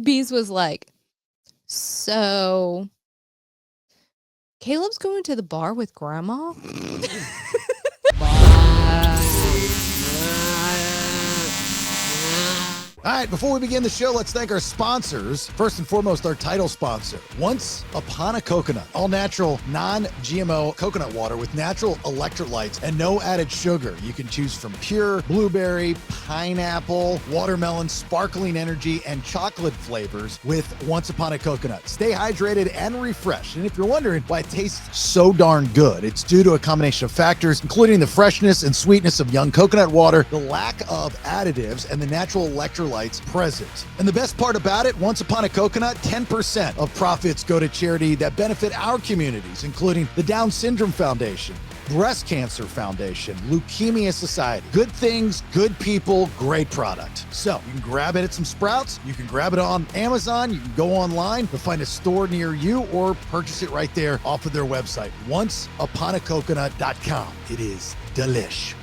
Bees was like, so Caleb's going to the bar with Grandma? All right, before we begin the show, let's thank our sponsors. First and foremost, our title sponsor, Once Upon a Coconut. All natural, non-GMO coconut water with natural electrolytes and no added sugar. You can choose from pure, blueberry, pineapple, watermelon, sparkling energy, and chocolate flavors with Once Upon a Coconut. Stay hydrated and refreshed. And if you're wondering why it tastes so darn good, it's due to a combination of factors, including the freshness and sweetness of young coconut water, the lack of additives, and the natural electrolytes present. And the best part about it, Once Upon a Coconut, 10% of profits go to charity that benefit our communities, including the Down Syndrome Foundation, Breast Cancer Foundation, Leukemia Society. Good things, good people, great product. So you can grab it at some Sprouts, you can grab it on Amazon, you can go online to find a store near you or purchase it right there off of their website, onceuponacoconut.com. It is delish.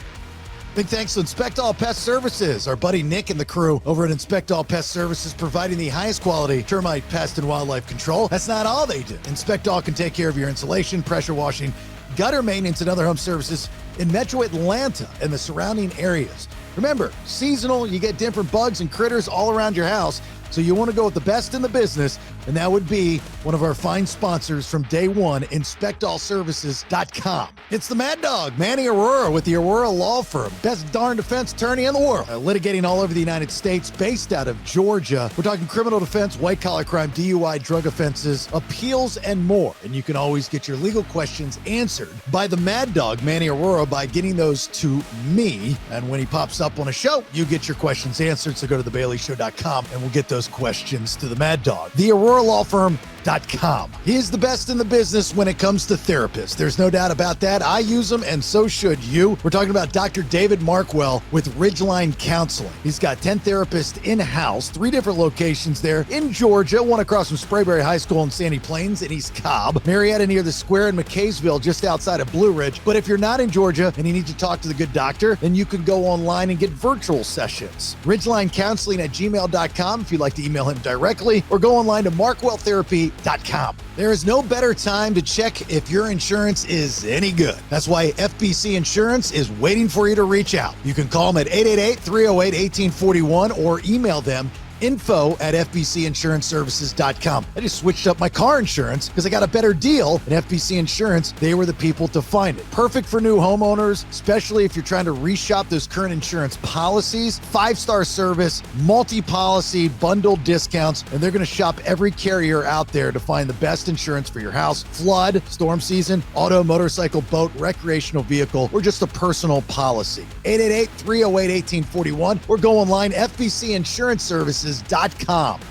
Big thanks to Inspect All Pest Services, our buddy Nick and the crew over at Inspect All Pest Services, providing the highest quality termite, pest, and wildlife control. That's not all they do. Inspect All can take care of your insulation, pressure washing, gutter maintenance, and other home services in Metro Atlanta and the surrounding areas. Remember, seasonal, you get different bugs and critters all around your house, so you want to go with the best in the business, and that would be one of our fine sponsors from day one, InspectAllServices.com. It's the Mad Dog, Manny Aurora, with the Aurora Law Firm, best darn defense attorney in the world, litigating all over the United States, based out of Georgia. We're talking criminal defense, white-collar crime, DUI, drug offenses, appeals, and more. And you can always get your legal questions answered by the Mad Dog, Manny Aurora, by getting those to me. And when he pops up on a show, you get your questions answered. So go to thebaileyshow.com and we'll get those questions to the Mad Dog. The Aurora Law Firm.com. He is the best in the business when it comes to therapists. There's no doubt about that. I use them, and so should you. We're talking about Dr. David Markwell with Ridgeline Counseling. He's got 10 therapists in-house, 3 different locations there in Georgia, one across from Sprayberry High School in Sandy Plains in East Cobb, Marietta near the Square in McKaysville, just outside of Blue Ridge. But if you're not in Georgia and you need to talk to the good doctor, then you can go online and get virtual sessions. Ridgeline Counseling at gmail.com if you'd like to email him directly, or go online to markwelltherapy.com. There is no better time to check if your insurance is any good. That's why FBC Insurance is waiting for you to reach out. You can call them at 888-308-1841 or email them info@fbcinsuranceservices.com. I just switched up my car insurance because I got a better deal at FBC Insurance. They were the people to find it. Perfect for new homeowners, especially if you're trying to reshop those current insurance policies. 5-star service, multi-policy, bundled discounts, and they're going to shop every carrier out there to find the best insurance for your house, flood, storm season, auto, motorcycle, boat, recreational vehicle, or just a personal policy. 888-308-1841 or go online, FBCInsuranceServices.com.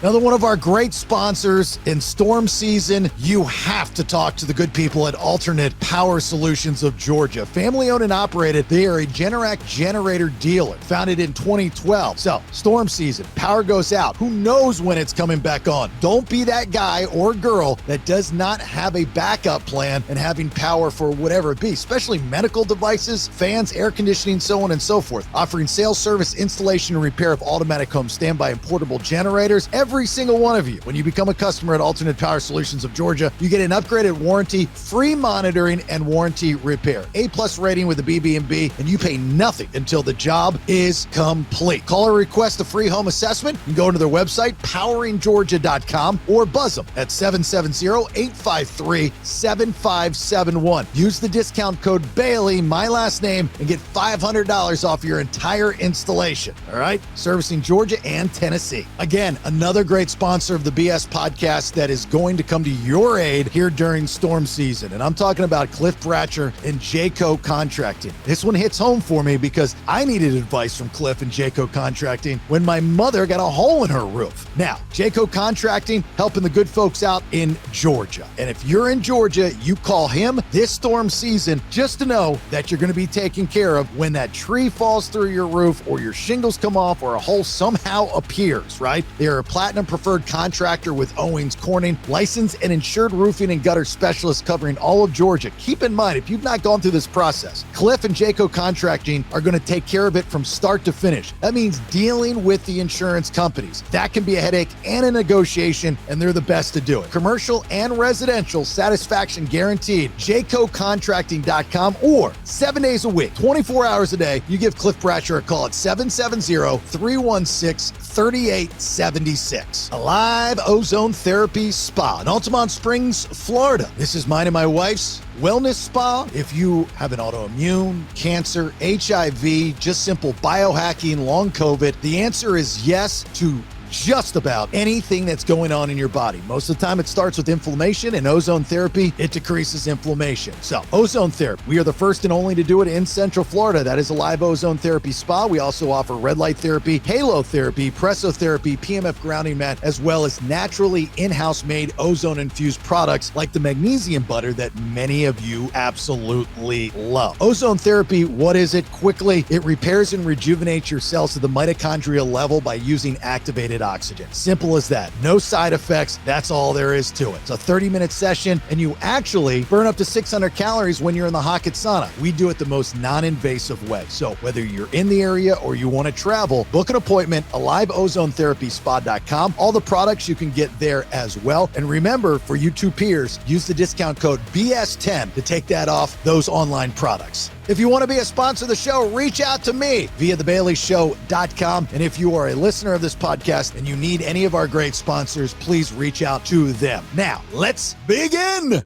Another one of our great sponsors in storm season. You have to talk to the good people at Alternate Power Solutions of Georgia. Family owned and operated. They are a Generac generator dealer, founded in 2012. So storm season, power goes out. Who knows when it's coming back on? Don't be that guy or girl that does not have a backup plan and having power for whatever it be, especially medical devices, fans, air conditioning, so on and so forth. Offering sales, service, installation, and repair of automatic home standby and portable generators. Every single one of you, when you become a customer at Alternate Power Solutions of Georgia, you get an upgraded warranty, free monitoring, and warranty repair. A+ rating with the BB&B, and you pay nothing until the job is complete. Call or request a free home assessment. You can go to their website, poweringgeorgia.com, or buzz them at 770-853-7571. Use the discount code Bailey, my last name, and get $500 off your entire installation. All right? Servicing Georgia and Tennessee. Again, another great sponsor of the BS podcast that is going to come to your aid here during storm season. And I'm talking about Cliff Bratcher and Jayco Contracting. This one hits home for me because I needed advice from Cliff and Jayco Contracting when my mother got a hole in her roof. Now, Jayco Contracting helping the good folks out in Georgia. And if you're in Georgia, you call him this storm season just to know that you're going to be taken care of when that tree falls through your roof or your shingles come off or a hole somehow appears. years, right? They are a platinum preferred contractor with Owens Corning, licensed and insured roofing and gutter specialists covering all of Georgia. Keep in mind, if you've not gone through this process, Cliff and Jayco Contracting are going to take care of it from start to finish. That means dealing with the insurance companies. That can be a headache and a negotiation, and they're the best to do it. Commercial and residential satisfaction guaranteed. JaycoContracting.com, or 7 days a week, 24 hours a day. You give Cliff Bratcher a call at 770-316-3876. Alive Ozone Therapy Spa in Altamont Springs, Florida. This is mine and my wife's wellness spa. If you have an autoimmune, cancer, HIV, just simple biohacking, long COVID, the answer is yes to just about anything that's going on in your body. Most of the time it starts with inflammation, and ozone therapy, it decreases inflammation. So ozone therapy, we are the first and only to do it in Central Florida. That is a live ozone therapy spa. We also offer red light therapy, halo therapy, pressotherapy, PMF grounding mat, as well as naturally in-house made ozone infused products like the magnesium butter that many of you absolutely love. Ozone therapy, what is it? Quickly, it repairs and rejuvenates your cells to the mitochondrial level by using activated oxygen. Simple as that. No side effects. That's all there is to it. It's a 30-minute session, and you actually burn up to 600 calories when you're in the Hocket sauna. We do it the most non-invasive way. So whether you're in the area or you want to travel, book an appointment, aliveozonetherapyspa.com. All the products you can get there as well. And remember, for you two peers, use the discount code BS10 to take that off those online products. If you want to be a sponsor of the show, reach out to me via thebaileyshow.com. And if you are a listener of this podcast and you need any of our great sponsors, please reach out to them. Now, let's begin.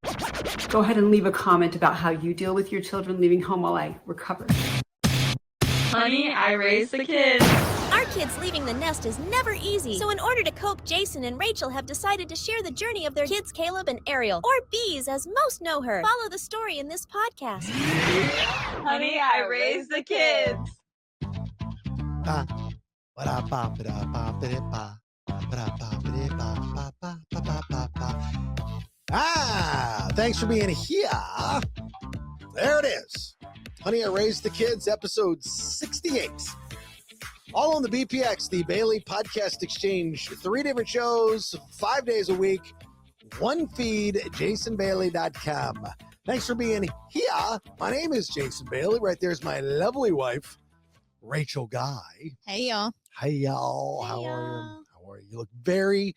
Go ahead and leave a comment about how you deal with your children leaving home while I recover. Honey, I raised the kids. Our kids leaving the nest is never easy. So in order to cope, Jason and Rachel have decided to share the journey of their kids, Caleb and Ariel, or Bees as most know her. Follow the story in this podcast. Honey, I raised the kids. Thanks for being here. There it is. Honey, I Raised the Kids, episode 68. All on the BPX, the Bailey Podcast Exchange. 3 different shows, 5 days a week, one feed, jasonbailey.com. Thanks for being here. My name is Jason Bailey. Right there's my lovely wife, Rachel Guy. Hey, y'all. Hey, y'all. Hey, How are y'all. you? How are you? You look very,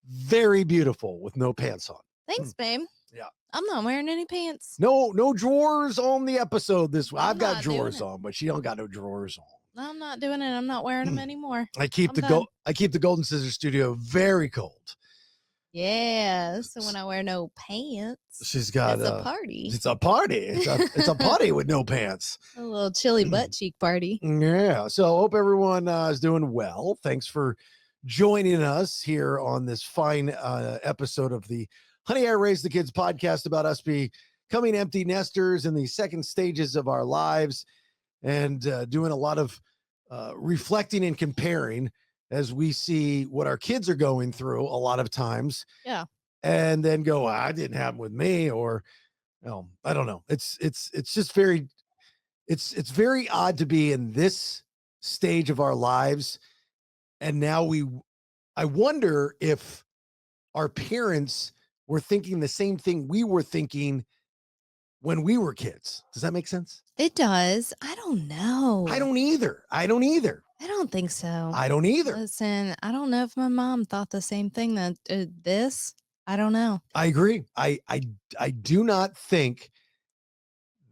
very beautiful with no pants on. Thanks, babe. Yeah. I'm not wearing any pants. No drawers on the episode this week. I'm I've got not doing drawers it. on, but she don't got no drawers on. I'm not doing it. I'm not wearing them anymore. I keep I'm the done. I keep the Golden Scissors studio very cold. Yeah. So when I wear no pants, She's got it's a party. It's a party. It's a party with no pants. A little chilly butt cheek party. Yeah. So hope everyone is doing well. Thanks for joining us here on this fine episode of the Honey, I Raised the Kids podcast about us becoming empty nesters in the second stages of our lives, and doing a lot of reflecting and comparing as we see what our kids are going through a lot of times. Yeah. And then go, I didn't happen with me, or I don't know. It's just very, it's very odd to be in this stage of our lives. And now I wonder if our parents were thinking the same thing we were thinking when we were kids. Does that make sense? It does. I don't know. I don't either. I don't think so. I don't either. Listen, I don't know if my mom thought the same thing that this. I don't know. I agree. I do not think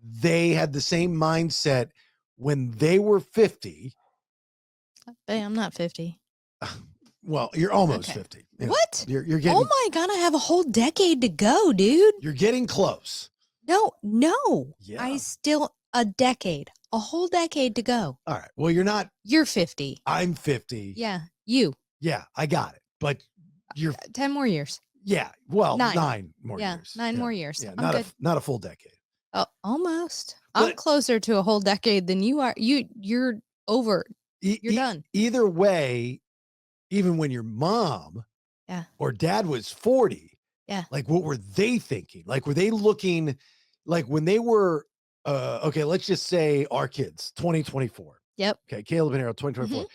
they had the same mindset when they were 50. Babe, I'm not 50. Well, you're almost Okay. 50. You know, What? You're getting, Oh my God, I have a whole decade to go, dude. you're getting close. No. Yeah. I still a whole decade to go. All right. Well, you're not. You're 50. I'm 50. Yeah. You. Yeah, I got it. But you're 10 more years. yeah. Well, 9. 9 more Yeah. years. 9 Yeah. more years. Yeah, I'm not good. not a full decade. Oh, almost. I'm But- closer to a whole decade than you are. You're over. You're done. Either way, even when your mom Yeah. or dad was 40, Yeah. like what were they thinking? Like, were they looking like when they were, okay, let's just say our kids, 2024. Yep. Okay. Caleb and Harold, 2024.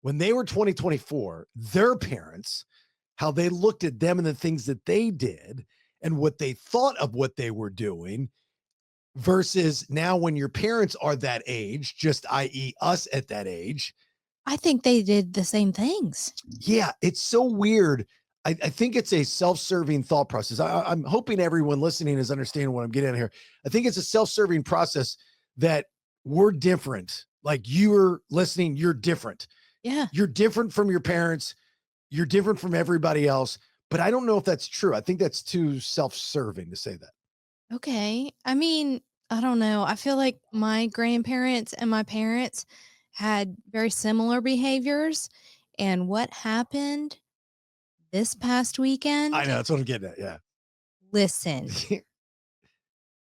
when they were 2024, their parents, how they looked at them and the things that they did and what they thought of what they were doing versus now when your parents are that age, just i.e. us at that age. I think they did the same things. Yeah, it's so weird. I think it's a self-serving thought process. I'm hoping everyone listening is understanding what I'm getting at here. I think it's a self-serving process that we're different. Like you're listening, you're different. Yeah. You're different from your parents. You're different from everybody else. But I don't know if that's true. I think that's too self-serving to say that. Okay. I mean, I don't know. I feel like my grandparents and my parents had very similar behaviors. And what happened this past weekend? I know. That's what I'm getting at. Yeah. Listen,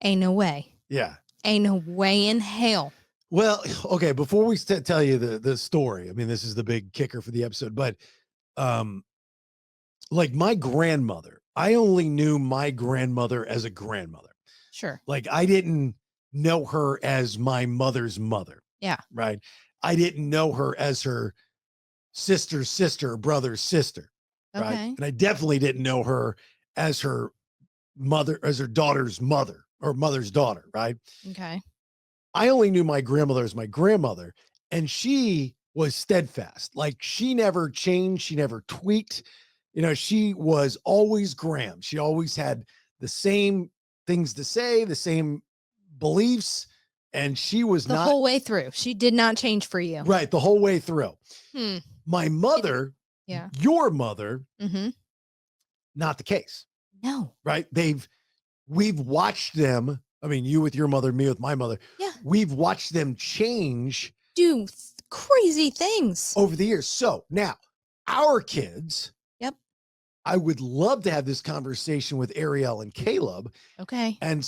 ain't no way. Yeah. Ain't no way in hell. Well, okay. Before we tell you the story, I mean, this is the big kicker for the episode, but like my grandmother, I only knew my grandmother as a grandmother. Sure. Like I didn't know her as my mother's mother. Yeah. Right. I didn't know her as her sister's sister, brother's sister. Right. Okay. And I definitely didn't know her as her mother, as her daughter's mother or mother's daughter. Right. Okay. I only knew my grandmother as my grandmother, and she was steadfast. Like she never changed. She never tweaked. You know, she was always Graham. She always had the same things to say, the same beliefs. And she was The not whole way through. She did not change for you. right the whole way through. Hmm. My mother, Yeah. your mother, Mm-hmm. not the case. No. Right. We've watched them. I mean, you with your mother, me with my mother. Yeah. We've watched them change Do crazy things. over the years. So now our kids, Yep. I would love to have this conversation with Ariel and Caleb Okay. and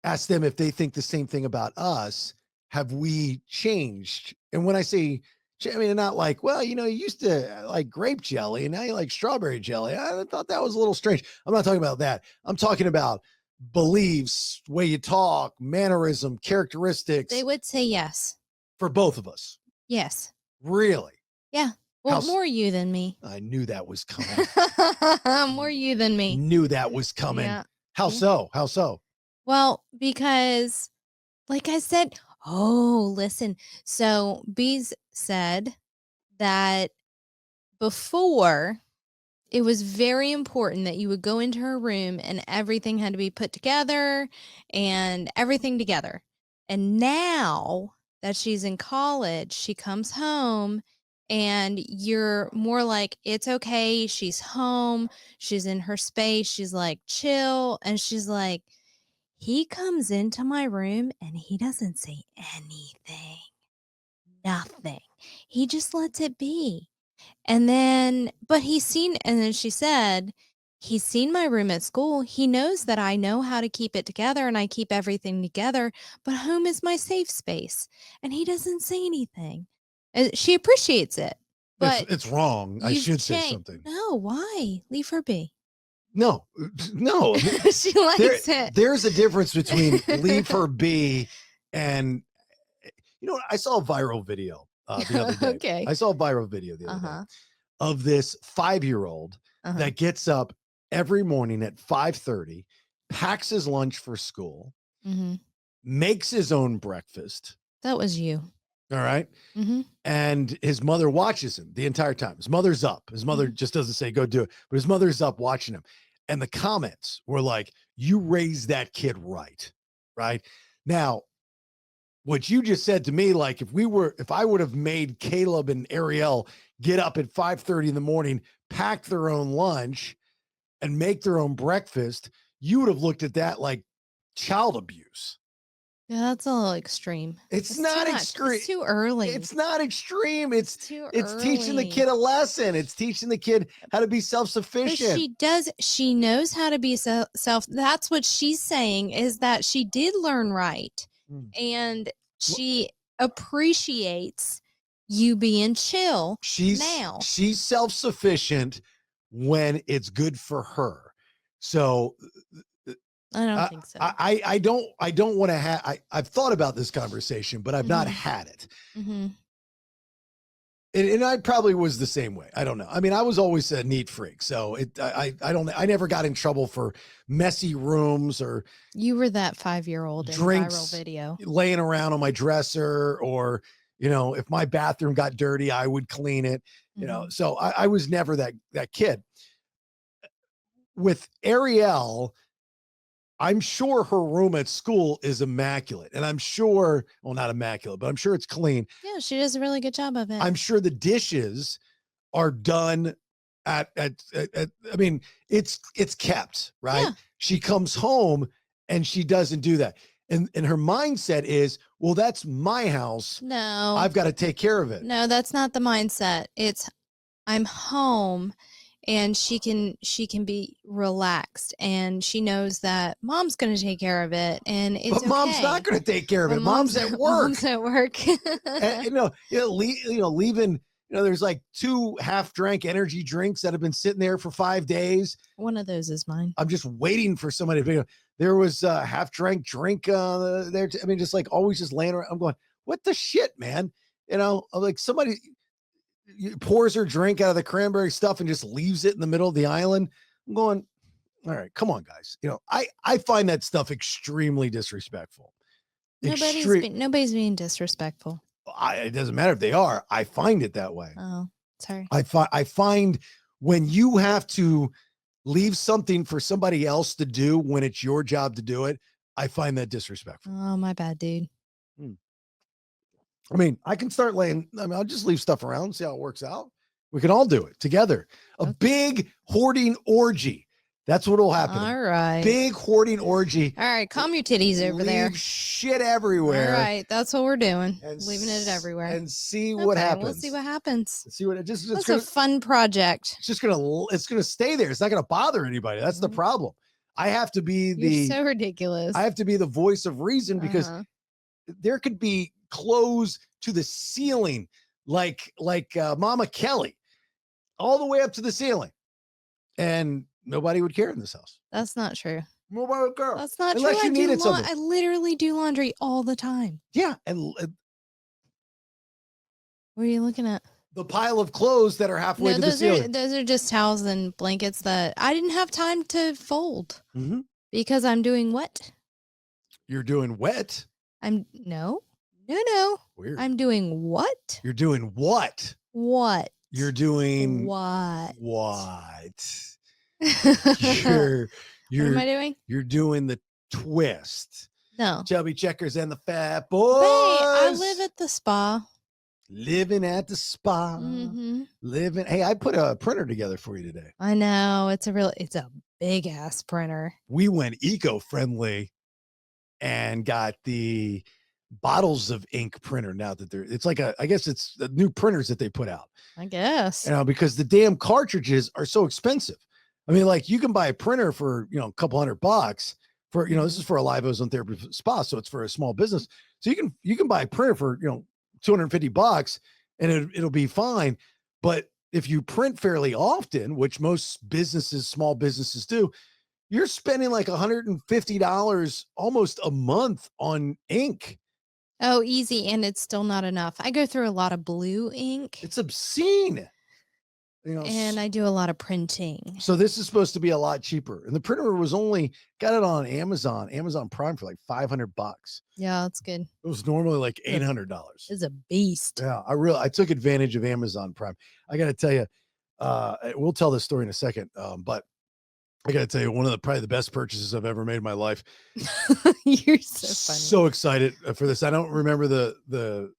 ask them if they think the same thing about us. Have we changed? And when I say, I mean, not like, well, you know, you used to like grape jelly and now you like strawberry jelly. I thought that was a little strange. I'm not talking about that. I'm talking about beliefs, way you talk, mannerism, characteristics They would say yes. for both of us. Yes. Really? Yeah. Well, How- more you than me. I knew that was coming. More you than me. Knew that was coming. Yeah. How Yeah. so? How so? Well, because like I said, listen. So Bees said that before it was very important that you would go into her room and everything had to be put together and everything together. And now that she's in college, she comes home and you're more like, it's okay. She's home. She's in her space. She's like, chill. And she's like, he comes into my room and he doesn't say anything, nothing. He just lets it be. And then, and then she said, he's seen my room at school. He knows that I know how to keep it together and I keep everything together, but home is my safe space. And he doesn't say anything. She appreciates it, but It's wrong. I you've should say changed. something. No, why? Leave her be. No. She likes it. There's a difference between leave her be and, you know, I saw a viral video the other day. Okay. I saw a viral video the other day of this 5-year-old that gets up every morning at 5:30, packs his lunch for school, makes his own breakfast. That was you. All right. And his mother watches him the entire time. His mother's up. His mother just doesn't say, go do it. But his mother's up watching him. And the comments were like, you raised that kid right. Right. Now, what you just said to me, like if I would have made Caleb and Ariel get up at 5:30 in the morning, pack their own lunch and make their own breakfast, you would have looked at that like child abuse. Yeah, that's a little extreme. It's not extreme. It's too early. It's not extreme. It's too it's teaching the early. kid a lesson. It's teaching the kid how to be But self-sufficient. she knows how to be self. That's what she's saying, is that she did learn right. And she appreciates you being chill now. She's self-sufficient when it's good for her. So I don't think so. I don't want to have, I've thought about this conversation, but I've not had it. And I probably was the same way. I don't know. I mean, I was always a neat freak. So I never got in trouble for messy rooms or You were that 5-year-old in drinks viral video. laying around on my dresser, or, if my bathroom got dirty, I would clean it, so I was never that kid. With Ariel, I'm sure her room at school is immaculate, and I'm sure, well, not immaculate, but I'm sure it's clean. Yeah, she does a really good job of it. I'm sure the dishes are done at I mean, it's kept, right? Yeah. She comes home and she doesn't do that. And her mindset is, well, that's my house. No. I've got to take care of it. No, that's not the mindset. It's I'm home and she can be relaxed and she knows that mom's going to take care of it and it's But mom's not going to take care of it. But Mom's at work. Mom's at work. And, leaving, there's like 2 half-drank energy drinks that have been sitting there for 5 days. One of those is mine. I'm just waiting for somebody to pick up. There was a half-drank drink there. I mean, just like always just laying around. I'm going, what the shit, man? I'm like, somebody pours her drink out of the cranberry stuff and just leaves it in the middle of the island. I'm going, all right, come on, guys. I find that stuff extremely disrespectful. Nobody's being disrespectful. It doesn't matter if they are. I find it that way. Oh, sorry. I find when you have to leave something for somebody else to do when it's your job to do it, I find that disrespectful. Oh, my bad, dude. I mean, I can start I'll just leave stuff around and see how it works out. We can all do it together. A big hoarding orgy. That's what will happen. All right. Big hoarding orgy. All right. Calm your titties over there. Shit everywhere. All right. That's what we're doing. Leaving it everywhere. And see what happens. We'll see what happens. See what That's a fun project. It's going to stay there. It's not going to bother anybody. That's the problem. I have to be You're so ridiculous. I have to be the voice of reason because there could be clothes to the ceiling, like Mama Kelly, all the way up to the ceiling, and nobody would care in this house. That's not true. Nobody would care. That's not unless true. you needed something. I literally do laundry all the time. Yeah, and what are you looking at? The pile of clothes that are halfway to the ceiling. Those are just towels and blankets that I didn't have time to fold because I'm doing what? You're doing wet. No. Weird. I'm doing what? You're doing what? What? You're doing what? What? What am I doing? You're doing the twist. No. Chubby Checkers and the Fat Boys. Babe, I live at the spa. Living at the spa. Living. Hey, I put a printer together for you today. I know. It's a big ass printer. We went eco-friendly and got the bottles of ink printer now that it's like I guess it's the new printers that they put out. I guess. Because the damn cartridges are so expensive. I mean, like you can buy a printer for, a couple $100 for, this is for a live ozone therapy spa. So it's for a small business. So you can buy a printer for, $250 and it'll be fine. But if you print fairly often, which most small businesses do, you're spending like $150 almost a month on ink. Oh, easy. And it's still not enough. I go through a lot of blue ink. It's obscene. And I do a lot of printing. So this is supposed to be a lot cheaper. And the printer got it on Amazon Prime for like $500. Yeah, that's good. It was normally like $800. It's a beast. Yeah, I took advantage of Amazon Prime. I got to tell you, we'll tell this story in a second. But I got to tell you, one of probably the best purchases I've ever made in my life. You're so funny. So excited for this. I don't remember the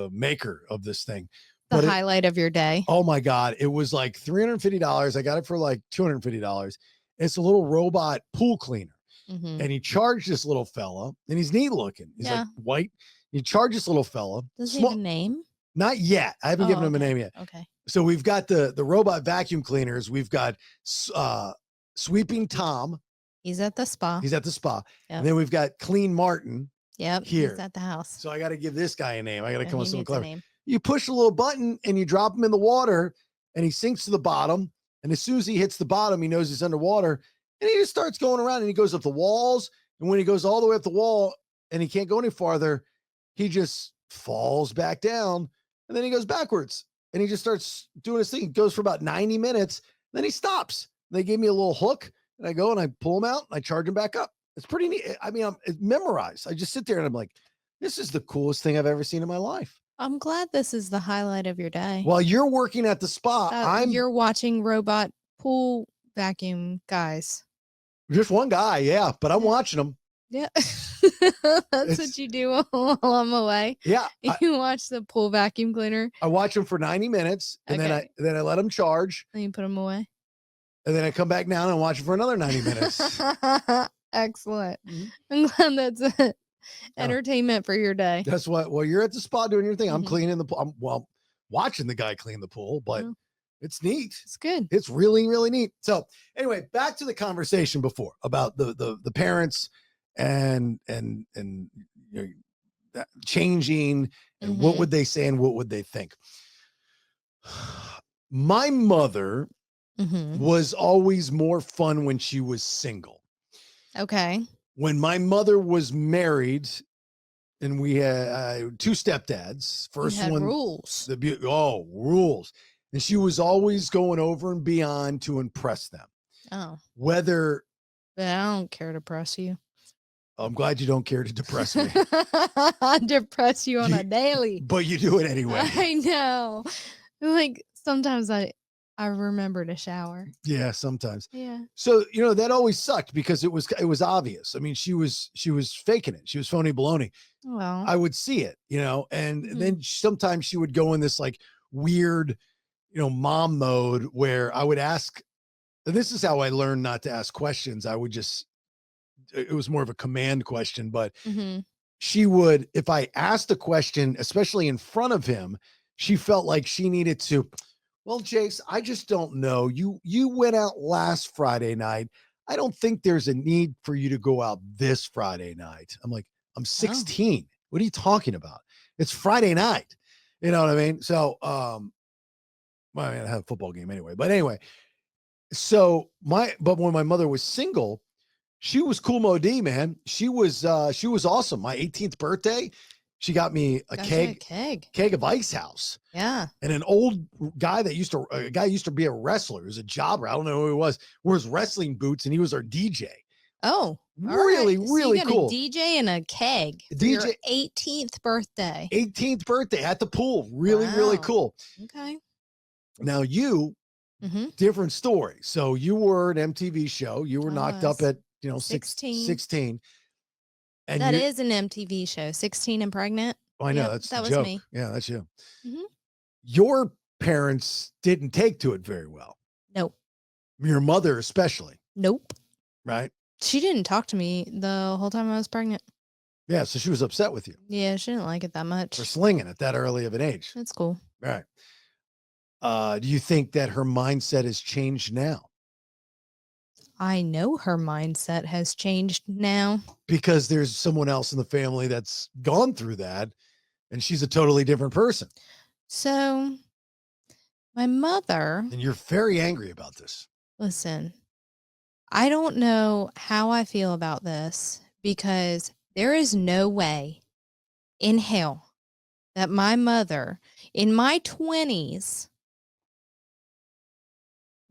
maker of this thing. The highlight of your day. Oh my God. It was like $350. I got it for like $250. It's a little robot pool cleaner. And he charged this little fella, and he's neat looking. He's like white. He charged this little fella. Does he have a name? Not yet. I haven't given him a name yet. Okay. So we've got the robot vacuum cleaners. We've got Sweeping Tom. He's at the spa. Yep. And then we've got Clean Martin. Yep. Here. He's at the house. So I got to give this guy a name. I got to come with something clever. You push a little button and you drop him in the water and he sinks to the bottom. And as soon as he hits the bottom, he knows he's underwater and he just starts going around and he goes up the walls. And when he goes all the way up the wall and he can't go any farther, he just falls back down and then he goes backwards, and he just starts doing his thing. He goes for about 90 minutes, then he stops. They gave me a little hook, and I go and I pull him out, and I charge him back up. It's pretty neat. I mean, it's memorized. I just sit there and I'm like, this is the coolest thing I've ever seen in my life. I'm glad this is the highlight of your day. While you're working at the spa, you're watching robot pool vacuum guys. Just one guy, yeah, but I'm watching them. Yeah. That's what you do while I'm away. Yeah. You watch the pool vacuum cleaner. I watch them for 90 minutes, and then I let them charge. And you put them away. And then I come back down and watch it for another 90 minutes. Excellent. I'm glad that's entertainment for your day. That's what. Well, you're at the spa doing your thing. I'm cleaning the pool. I'm watching the guy clean the pool, but it's neat. It's good. It's really, really neat. So anyway, back to the conversation before about the parents and you know, that changing and what would they say and what would they think. My mother was always more fun when she was single. Okay. When my mother was married, and we had two stepdads. First one, rules. Rules. And she was always going over and beyond to impress them. Oh. Whether. But I don't care to press you. I'm glad you don't care to depress me. I depress you on a daily. But you do it anyway. I know. Like sometimes I remember to shower. Yeah, sometimes. Yeah. So, you know, that always sucked because it was obvious. I mean, she was faking it. She was phony baloney. Well, I would see it, you know, and then sometimes she would go in this like weird, you know, mom mode where I would ask, and this is how I learned not to ask questions. I would just, it was more of a command question, but she would, if I asked a question, especially in front of him, she felt like she needed to, well, Jace, I just don't know. You went out last Friday night. I don't think there's a need for you to go out this Friday night. I'm like, I'm 16. Oh. What are you talking about? It's Friday night. You know what I mean? So, well, I mean, I had a football game anyway, but anyway, so but when my mother was single, she was cool Modi, man. She was awesome. My 18th birthday, she got me a keg of Ice House. Yeah. And an old guy used to be a wrestler. He was a jobber. I don't know who he was. Wears wrestling boots, and he was our DJ. Oh, really, right. So really you got cool. A DJ and a keg for your 18th birthday. 18th birthday at the pool. Really, really cool. Okay. Now different story. So you were an MTV show. You were knocked up at 16. And that is an MTV show. 16 and pregnant. Oh, I know. That was me. Yeah, that's you. Your parents didn't take to it very well. Nope. Your mother especially. Nope. Right? She didn't talk to me the whole time I was pregnant. Yeah, so she was upset with you. Yeah, she didn't like it that much. For slinging at that early of an age. That's cool. Right. Do you think that her mindset has changed now? I know her mindset has changed now. Because there's someone else in the family that's gone through that, and she's a totally different person. So, my mother... And you're very angry about this. Listen, I don't know how I feel about this, because there is no way in hell that my mother, in my 20s,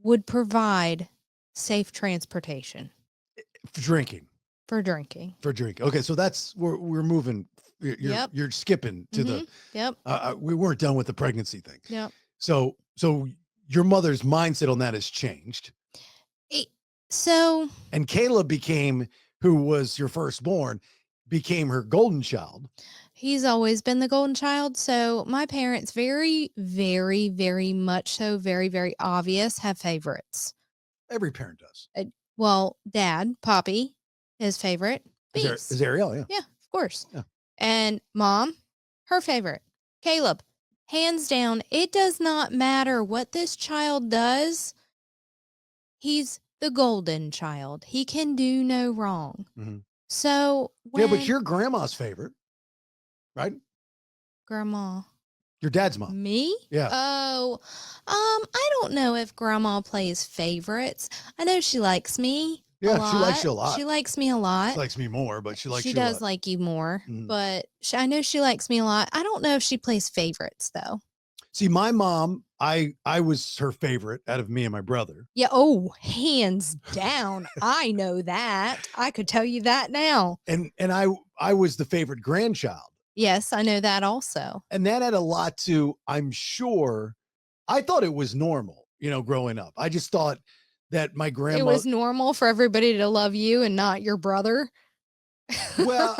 would provide safe transportation. For drinking. Okay, so that's we're moving. You're skipping to the. Yep. We weren't done with the pregnancy thing. Yep. So your mother's mindset on that has changed. And Caleb who was your firstborn, became her golden child. He's always been the golden child. So my parents, very, very, very much so, very, very obvious, have favorites. Every parent does. Well, Dad, Poppy, his favorite. Is Ariel, yeah. Yeah, of course. Yeah. And Mom, her favorite. Caleb, hands down, it does not matter what this child does. He's the golden child. He can do no wrong. So yeah, but you're grandma's favorite, right? Grandma. Your dad's mom. Me? Yeah. Oh, I don't know if Grandma plays favorites. I know she likes me. Yeah, she likes you a lot. She likes me a lot. She likes me more, but she likes you a lot. She does like you more, but I know she likes me a lot. I don't know if she plays favorites though. See, my mom, I was her favorite out of me and my brother. Yeah. Oh, hands down. I know that. I could tell you that now. And I was the favorite grandchild. Yes, I know that also. And that had a lot to, I'm sure, I thought it was normal, growing up. I just thought that my It grandma, was normal for everybody to love you and not your brother. well,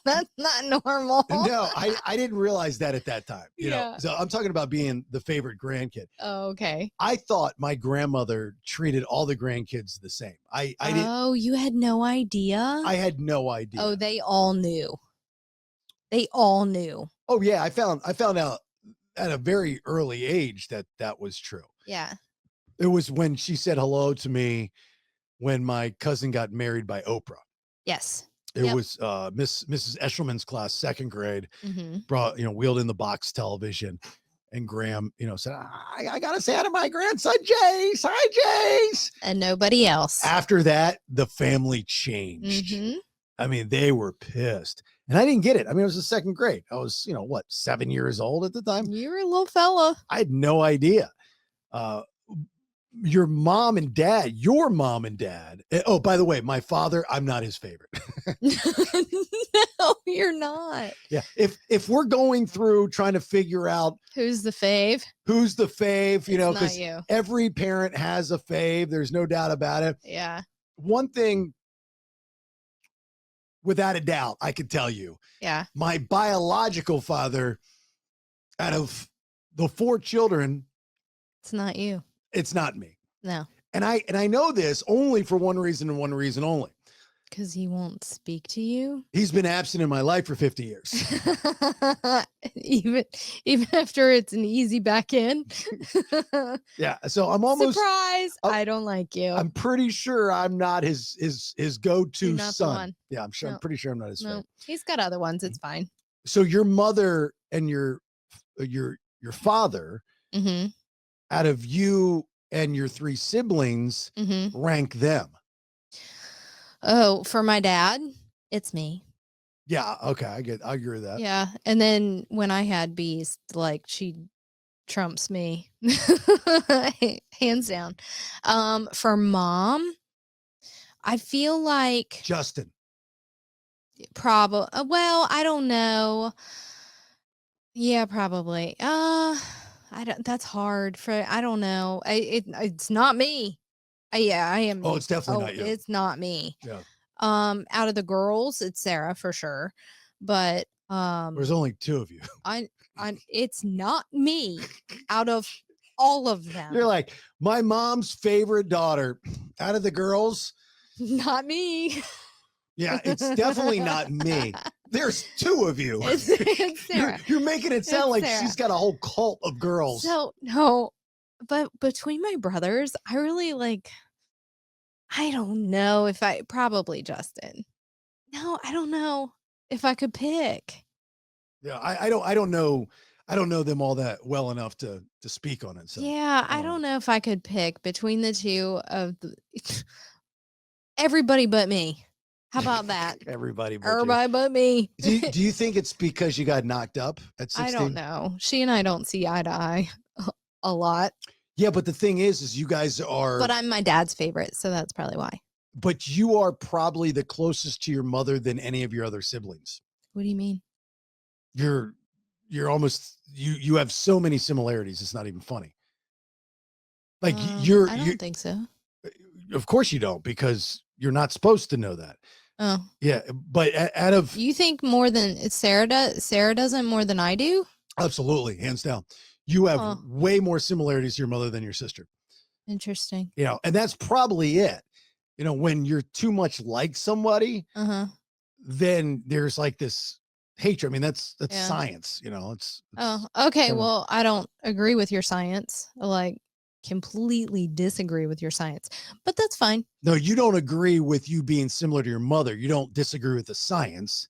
that's not normal. no, I didn't realize that at that time. Yeah. So I'm talking about being the favorite grandkid. Oh, okay. I thought my grandmother treated all the grandkids the same. I didn't. Oh, you had no idea? I had no idea. Oh, they all knew. They all knew. Oh yeah, I found out at a very early age that was true. Yeah. It was when she said hello to me when my cousin got married by Oprah. Yes. It Yep. was Mrs. Eshelman's class, second grade, Mm-hmm. brought, wheeled in the box television, and Graham, said, I gotta say hi to my grandson, Jace. Hi, Jace. And nobody else. After that, the family changed. Mm-hmm. I mean, they were pissed. And I didn't get it. I mean, it was the second grade. I was, 7 years old at the time. You were a little fella. I had no idea. Your mom and dad. Oh, by the way, my father, I'm not his favorite. No, you're not. Yeah. If we're going through trying to figure out Who's the fave? who's the fave, It's not because you. every parent has a fave. There's no doubt about it. Yeah. One thing, without a doubt, I could tell you, Yeah. my biological father, out of the 4 children, It's not you. it's not me. No. And I know this only for one reason and one reason only. Because he won't speak to you. He's been absent in my life for 50 years. even after it's an easy back end. Yeah. So I'm almost, Surprise. I don't like you. I'm pretty sure I'm not his go-to You're not the son. one. Yeah, I'm sure. No. I'm pretty sure I'm not his No, favorite. he's got other ones. It's fine. So your mother and your father, Mm-hmm. out of you and your 3 siblings, Mm-hmm. rank them. Oh, for my dad, it's me. Yeah. Okay. I agree with that. Yeah. And then when I had Beast, like she trumps me. Hands down. For mom, I feel like Justin. probably well, I don't know. Yeah, probably. I don't that's hard for I don't know. It's not me. Yeah, I am. Oh, it's definitely not you. It's not me. Yeah. Out of the girls, it's Sarah for sure. But There's only 2 of you. it's not me out of all of them. You're like, my mom's favorite daughter out of the girls. Not me. Yeah, it's definitely not me. There's 2 of you. It's Sarah. You're making it sound It's like Sarah. she's got a whole cult of girls. So no, but between my brothers, I really I don't know if probably Justin. No, I don't know if I could pick. Yeah, I don't know. I don't know them all that well enough to speak on it. So Yeah, I don't know if I could pick between the 2 of everybody but me. How about that? everybody. But you. Everybody but me. Do you think it's because you got knocked up at 16? I don't know. She and I don't see eye to eye a lot. Yeah, but the thing is you guys are. But I'm my dad's favorite, so that's probably why. But you are probably the closest to your mother than any of your other siblings. What do you mean? You're almost you have so many similarities. It's not even funny. Like I don't think so. Of course you don't, because you're not supposed to know that. Oh, Yeah, but out of you think more than Sarah does? Sarah doesn't more than I do. absolutely, hands down, you have Huh. way more similarities to your mother than your sister. Interesting. And that's probably it. When you're too much like somebody, then there's like this hatred. I mean, that's Yeah. science. It's Oh, okay. kinda- Well, I don't agree with your science. Completely disagree with your science, but that's fine. No, you don't agree with you being similar to your mother. You don't disagree with the science.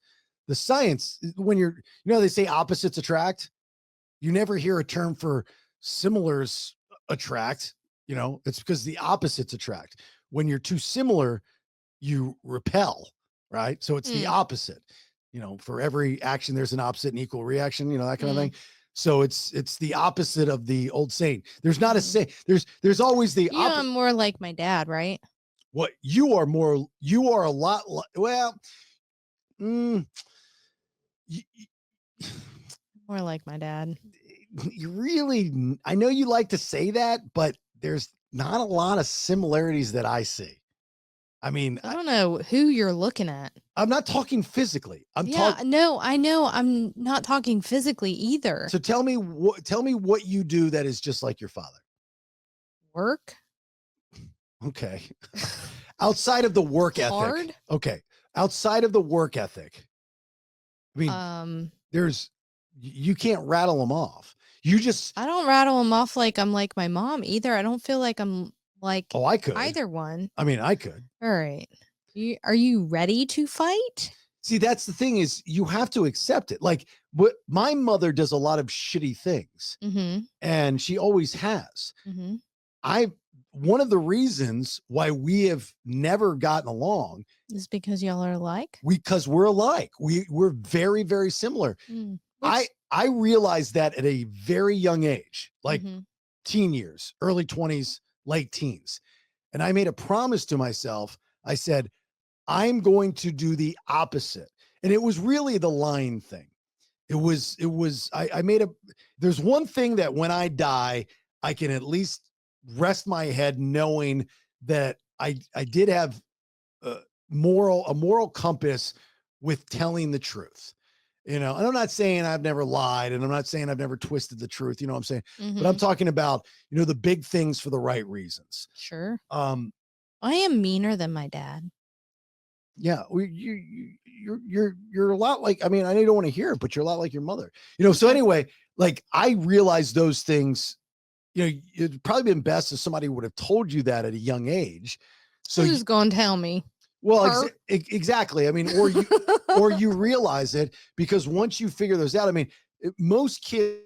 The science, when they say opposites attract, you never hear a term for similars attract. It's because the opposites attract. When you're too similar, you repel, right? So it's the opposite. For every action, there's an opposite and equal reaction, that kind of thing. So it's the opposite of the old saying. There's not a say. There's always the You know, I'm more like my dad, right? What you are a lot well. Mm, you, More like my dad. you really, I know you like to say that, but there's not a lot of similarities that I see. I mean, I don't know who you're looking at. I'm not talking physically. No, I know. I'm not talking physically either. So tell me what you do that is just like your father. Work. Okay. Outside of the work ethic. Hard. Okay. Outside of the work ethic. I mean, you can't rattle them off. I don't rattle them off like I'm like my mom either. I don't feel like I'm like I could. either one. I mean, I could. All right. Are you ready to fight? See, that's the thing is you have to accept it. Like what my mother does a lot of shitty things and she always has. One of the reasons why we have never gotten along is because y'all are alike. Because we're alike. We're very, very similar. I realized that at a very young age, like teen years, early 20s, late teens. And I made a promise to myself. I said, I'm going to do the opposite. And it was really the line thing. There's one thing that when I die, I can at least rest my head knowing that I did have a moral compass with telling the truth. And I'm not saying I've never lied and I'm not saying I've never twisted the truth. You know what I'm saying? But I'm talking about, the big things for the right reasons. Sure. I am meaner than my dad. Yeah. You're a lot like, I mean, I know you don't want to hear it, but you're a lot like your mother, so anyway, like I realized those things, it'd probably been best if somebody would have told you that at a young age. So who's going to tell me? Well, exactly. I mean, or you realize it because once you figure those out, I mean, most kids.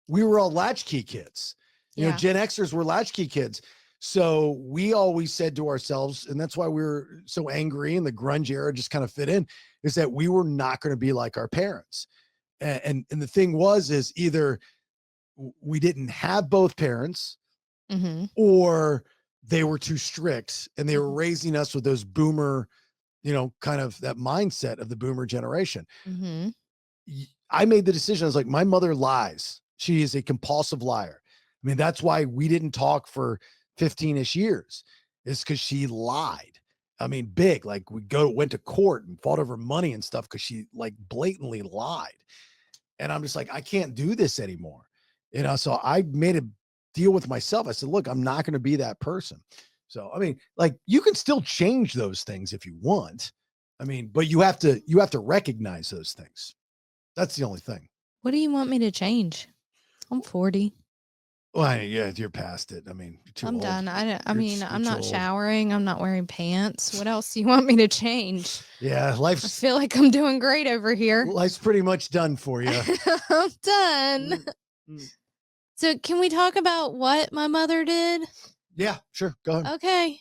We were all latchkey kids. Gen Xers were latchkey kids. So we always said to ourselves, and that's why we were so angry and the grunge era just kind of fit in, is that we were not going to be like our parents. And the thing is either we didn't have both parents or they were too strict and they were raising us with those boomer, kind of that mindset of the boomer generation. I made the decision. I was like, my mother lies. She is a compulsive liar. I mean, that's why we didn't talk for 15-ish years. It's because she lied. I mean, big, like went to court and fought over money and stuff because she like blatantly lied. And I'm just like, I can't do this anymore. So I made a deal with myself. I said, look, I'm not going to be that person. So, I mean, like you can still change those things if you want. I mean, but you have to recognize those things. That's the only thing. What do you want me to change? I'm 40. Well, yeah, you're past it. I mean, you're too I'm old. done. I'm not showering. I'm not wearing pants. What else do you want me to change? Yeah, I feel like I'm doing great over here. Life's pretty much done for you. I'm done. So can we talk about what my mother did? Yeah, sure. Go ahead. Okay.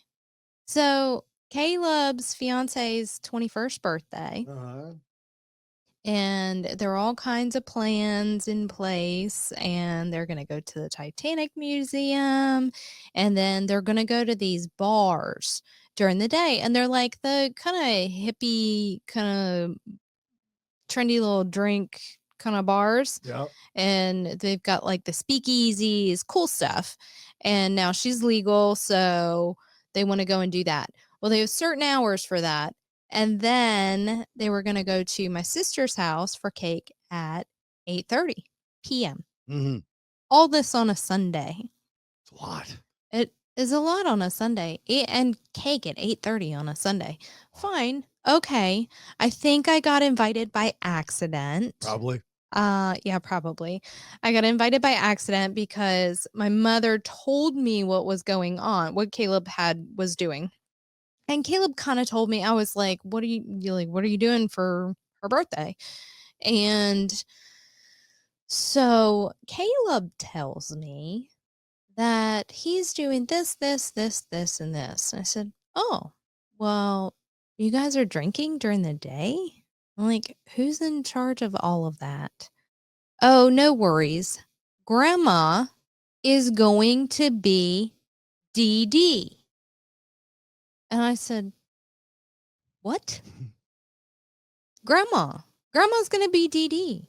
So Caleb's fiance's 21st birthday. And there are all kinds of plans in place, and they're going to go to the Titanic Museum, and then they're going to go to these bars during the day, and they're like the kind of hippie, kind of trendy little drink kind of bars. Yeah. And they've got like the speakeasies, cool stuff. And now she's legal, so they want to go and do that. Well, they have certain hours for that. And then they were going to go to my sister's house for cake at 8:30 p.m. All this on a Sunday. It's a lot. It is a lot on a Sunday. And cake at 8:30 on a Sunday. Fine. Okay. I think I got invited by accident. Probably. Yeah, probably. I got invited by accident because my mother told me what was going on, what Caleb was doing. And Caleb kind of told me, I was like, what are you doing for her birthday? And so Caleb tells me that he's doing this, and this. And I said, oh, well, you guys are drinking during the day? I'm like, who's in charge of all of that? Oh, no worries. Grandma is going to be DD. And I said, what? Grandma's going to be DD. You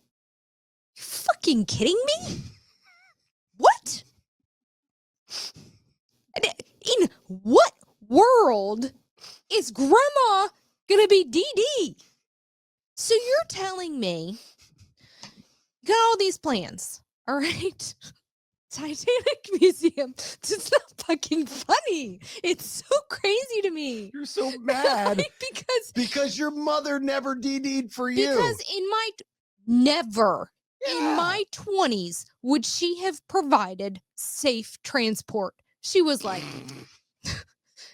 fucking kidding me? What? In what world is grandma going to be DD? So you're telling me, got all these plans, all right? Titanic Museum. It's not fucking funny. It's so crazy to me. You're so mad Right? because your mother never DD'd for you. Because never in Yeah. my 20s would she have provided safe transport. She was like,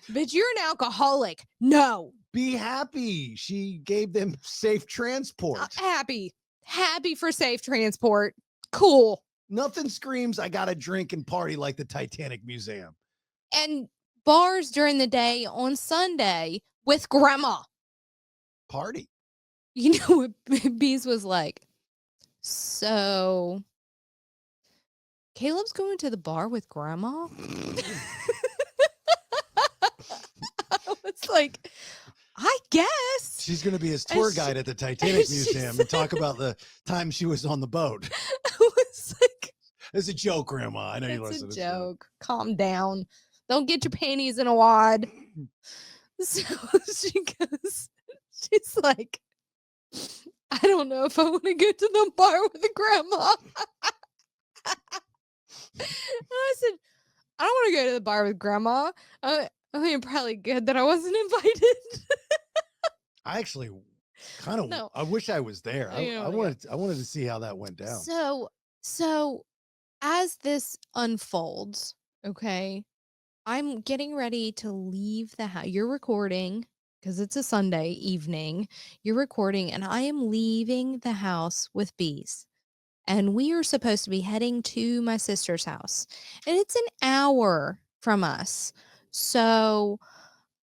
but you're an alcoholic. No. Be happy. She gave them safe transport. Happy for safe transport. Cool. Nothing screams, I got to drink and party like the Titanic Museum. And bars during the day on Sunday with grandma. Party. You know what Bees was like? So, Caleb's going to the bar with grandma? I was like, I guess. She's going to be his tour guide at the Titanic Museum and talk about the time she was on the boat. I was like, It's a joke, Grandma. I know you listen. it's a joke. Calm down. Don't get your panties in a wad. So she's like, I don't know if I want to go to the bar with the grandma. I said, I don't want to go to the bar with grandma. I mean, probably good that I wasn't invited. I actually kind of, No. I wish I was there. I wanted to see how that went down. So as this unfolds, okay, I'm getting ready to leave the house. You're recording because it's a Sunday evening. You're recording, and I am leaving the house with Bees. And we are supposed to be heading to my sister's house. And it's an hour from us. So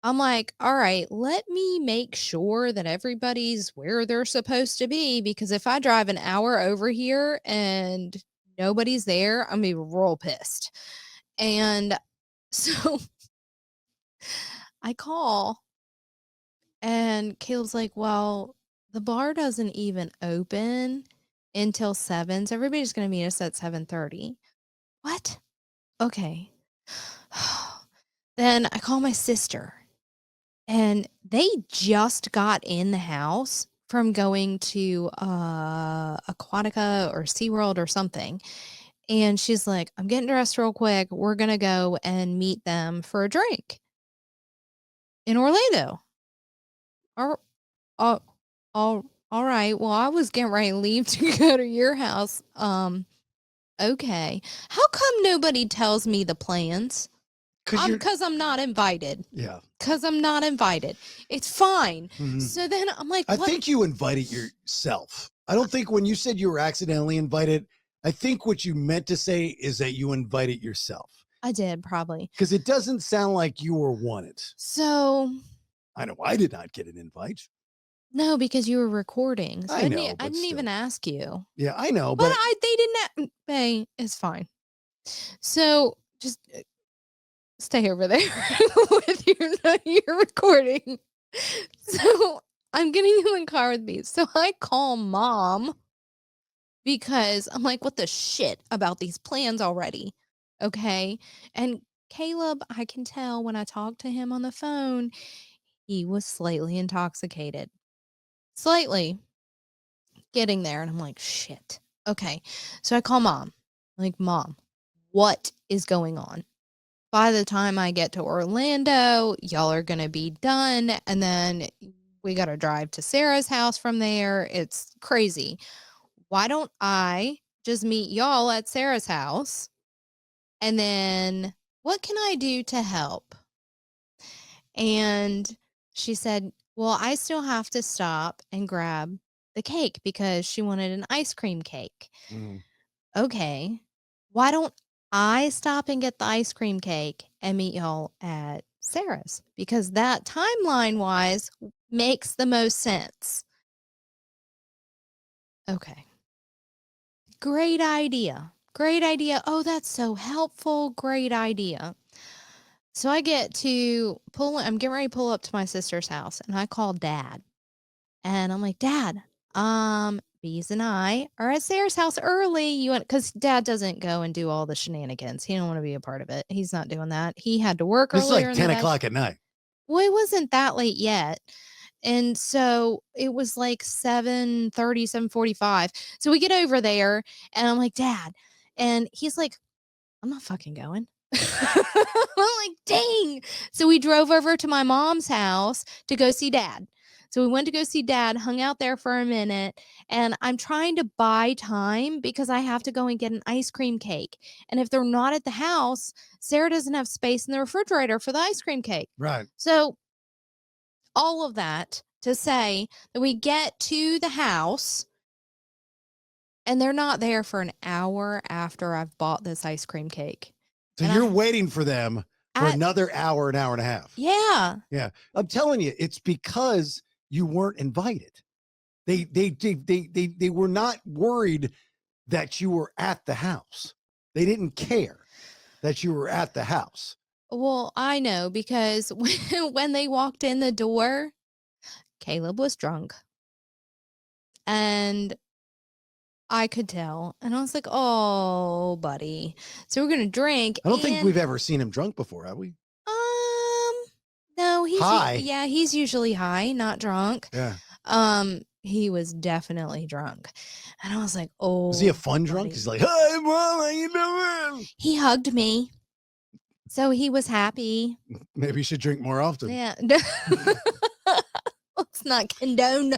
I'm like, all right, let me make sure that everybody's where they're supposed to be. Because if I drive an hour over here and nobody's there, I'm going to be real pissed. And so I call, and Caleb's like, well, the bar doesn't even open until 7. So everybody's going to meet us at 7:30. What? Okay. Then I call my sister, and they just got in the house from going to Aquatica or SeaWorld or something. And she's like, I'm getting dressed real quick. We're going to go and meet them for a drink in Orlando. All right. Well, I was getting ready to leave to go to your house. Okay. How come nobody tells me the plans? Because I'm not invited. Yeah. Because I'm not invited. It's fine. Mhm. So then I'm like, I what? think you invited yourself. I don't think when you said you were accidentally invited, I think what you meant to say is that you invited yourself. I did, probably. Because it doesn't sound like you were wanted. So. I know I did not get an invite. No, because you were recording. So I know, I but didn't even still. ask you. Yeah, I know. But But they didn't. Hey, it's fine. So just stay over there with your recording. So I'm getting in the car with me. So I call Mom because I'm like, what the shit about these plans already? Okay. And Caleb, I can tell when I talk to him on the phone, he was slightly intoxicated. Slightly getting there. And I'm like, shit. Okay. So I call Mom. I'm like, Mom, what is going on? By the time I get to Orlando, y'all are going to be done. And then we got to drive to Sarah's house from there. It's crazy. Why don't I just meet y'all at Sarah's house? And then what can I do to help? And she said, well, I still have to stop and grab the cake because she wanted an ice cream cake. Okay. Why don't I stop and get the ice cream cake and meet y'all at Sarah's, because that timeline wise makes the most sense. Okay. Great idea. Great idea. Oh, that's so helpful. Great idea. So I get to I'm getting ready to pull up to my sister's house, and I call Dad. And I'm like, Dad, Bees and I are at Sarah's house early. You want, because Dad doesn't go and do all the shenanigans. He don't want to be a part of it. He's not doing that. He had to work This is earlier like in 10 the day. o'clock at night. Well, it wasn't that late yet. And so it was like 7:30, 7:45. So we get over there and I'm like, Dad. And he's like, I'm not fucking going. I'm like, dang. So we drove over to my mom's house to go see Dad. So we went to go see Dad, hung out there for a minute, and I'm trying to buy time because I have to go and get an ice cream cake. And if they're not at the house, Sarah doesn't have space in the refrigerator for the ice cream cake. Right. So all of that to say that we get to the house and they're not there for an hour after I've bought this ice cream cake. So And you're waiting for them for at- another hour, an hour and a half. Yeah. Yeah. I'm telling you, it's because you weren't invited. They were not worried that you were at the house. They didn't care that you were at the house. Well, I know because when they walked in the door, Caleb was drunk. And I could tell. And I was like, oh, buddy. So we're going to drink. I don't think we've ever seen him drunk before, have we? No, he's high. Yeah, he's usually high, not drunk. Yeah. He was definitely drunk. And I was like, oh. Was he a fun drunk? buddy. He's like, hi, Mom, how you doing? He hugged me. So he was happy. Maybe you should drink more often. Yeah. Let's not condone.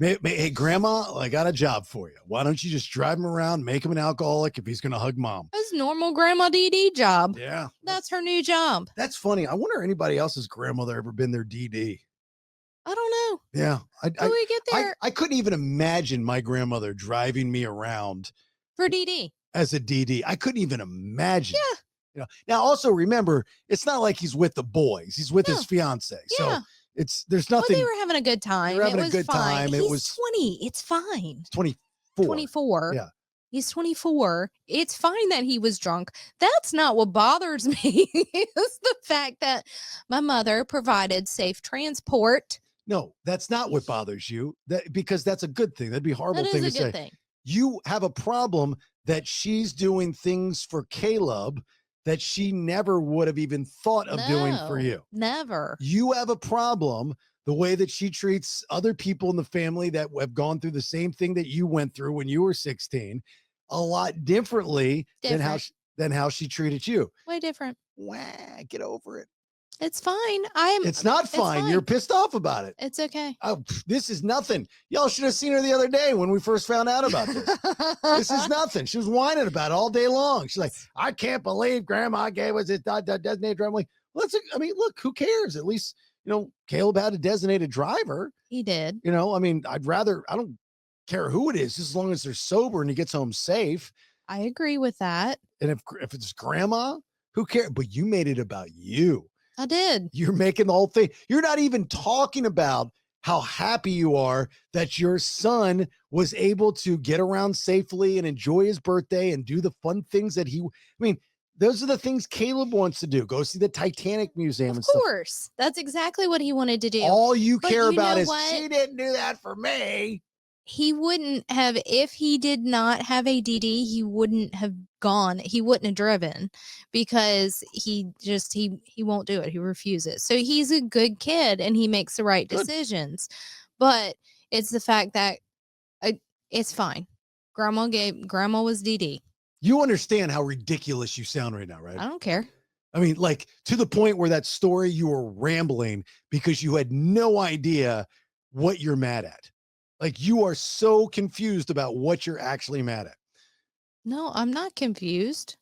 Hey, Grandma, I got a job for you. Why don't you just drive him around, make him an alcoholic if he's going to hug Mom? That's normal Grandma DD job. Yeah. That's her new job. That's funny. I wonder if anybody else's grandmother ever been their DD. I don't know. Yeah. When we get there I couldn't even imagine my grandmother driving me around for DD. as a DD. I couldn't even imagine. Yeah. You know. Now, also remember, it's not like he's with the boys. He's with his fiance. So there's nothing. Well, they were having a good time. They were having it a was good fine. time. It He's was 20. It's fine. 24. 24. Yeah. He's 24. It's fine that he was drunk. That's not what bothers me. It's the fact that my mother provided safe transport. No, that's not what bothers you. Because that's a good thing. That'd be a horrible That thing is to a say. good thing. You have a problem that she's doing things for Caleb that she never would have even thought of doing for you. Never. You have a problem the way that she treats other people in the family that have gone through the same thing that you went through when you were 16 a lot differently than how she treated you. Way different. Wah, get over it. It's fine. It's not fine. You're pissed off about it. It's okay. Oh, this is nothing. Y'all should have seen her the other day when we first found out about this. This is nothing. She was whining about it all day long. She's like, I can't believe Grandma gave us this designated driver. I'm like, well, look, who cares? At least, Caleb had a designated driver. He did. I don't care who it is, just as long as they're sober and he gets home safe. I agree with that. And if it's Grandma, who cares? But you made it about you. I did. You're making the whole thing. You're not even talking about how happy you are that your son was able to get around safely and enjoy his birthday and do the fun things that those are the things Caleb wants to do. Go see the Titanic Museum and stuff. Of course. That's exactly what he wanted to do. All you care about is what? She didn't do that for me. He wouldn't have, if he did not have a DD, he wouldn't have gone. He wouldn't have driven because he won't do it. He refuses. So he's a good kid and he makes the right decisions. But it's the fact that it's fine. Grandma was DD. You understand how ridiculous you sound right now, right? I don't care. I mean, like to the point where that story you were rambling because you had no idea what you're mad at. Like you are so confused about what you're actually mad at. No, I'm not confused.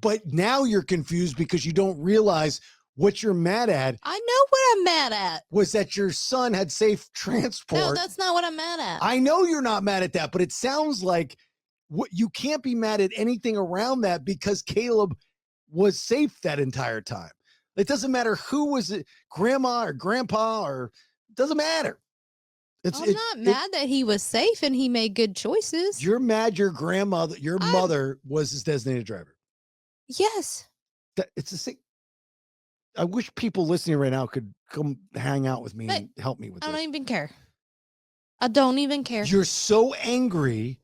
But now you're confused because you don't realize what you're mad at. I know what I'm mad at. Was that your son had safe transport. No, that's not what I'm mad at. I know you're not mad at that, but it sounds like you can't be mad at anything around that because Caleb was safe that entire time. It doesn't matter who was it, grandma or grandpa, or doesn't matter. I'm not mad that he was safe and he made good choices. You're mad your grandmother, your mother was his designated driver. Yes. It's the same. I wish people listening right now could come hang out with me and help me with this. I don't even care. I don't even care. You're so angry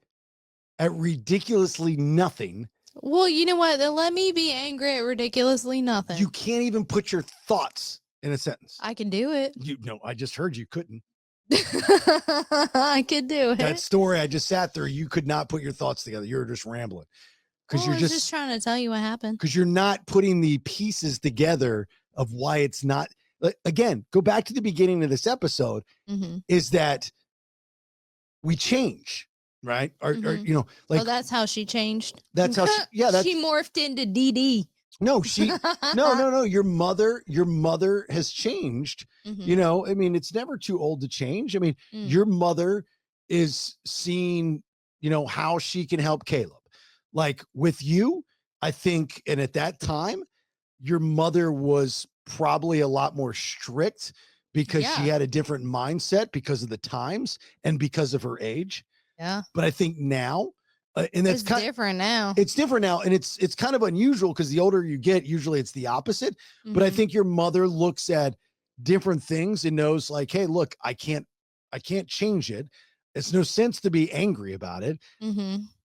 at ridiculously nothing. Well, you know what? Then let me be angry at ridiculously nothing. You can't even put your thoughts in a sentence. I can do it. I just heard you couldn't. I could do it. That story I just sat through, you could not put your thoughts together. You were just rambling. Because you're just trying to tell you what happened. Because you're not putting the pieces together of why it's not. Again, go back to the beginning of this episode. Is that we change, right? Or that's how she changed. That's how she morphed into DD. No, no. Your mother has changed. I mean, it's never too old to change. I mean, your mother is seeing, how she can help Caleb. Like with you, I think, and at that time, your mother was probably a lot more strict because she had a different mindset because of the times and because of her age. Yeah. But I think now, and that's different now. It's different now. And it's kind of unusual because the older you get, usually it's the opposite. But I think your mother looks at different things and knows like, hey, look, I can't change it. It's no sense to be angry about it.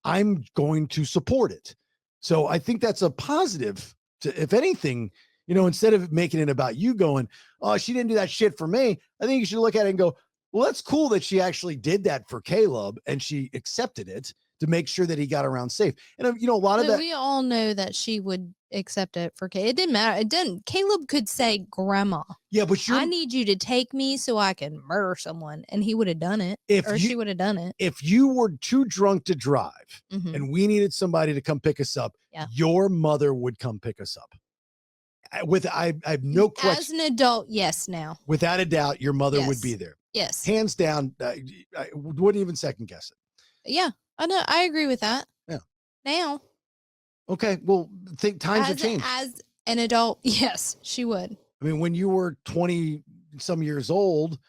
I'm going to support it. So I think that's a positive to, if anything, instead of making it about you going, oh, she didn't do that shit for me. I think you should look at it and go, well, that's cool that she actually did that for Caleb and she accepted it to make sure that he got around safe. And a lot of that. We all know that she would accept it for Caleb. It didn't matter. It didn't. Caleb could say, Grandma. Yeah, but I need you to take me so I can murder someone. And he would have done it. She would have done it. If you were too drunk to drive and we needed somebody to come pick us up, your mother would come pick us up. I have no question. As an adult, yes, now. Without a doubt, your mother would be there. Yes. Hands down. I wouldn't even second guess it. Yeah. I know. I agree with that. Yeah. Now. Okay. Well, times have changed. As an adult, yes, she would. I mean, when you were 20 some years old.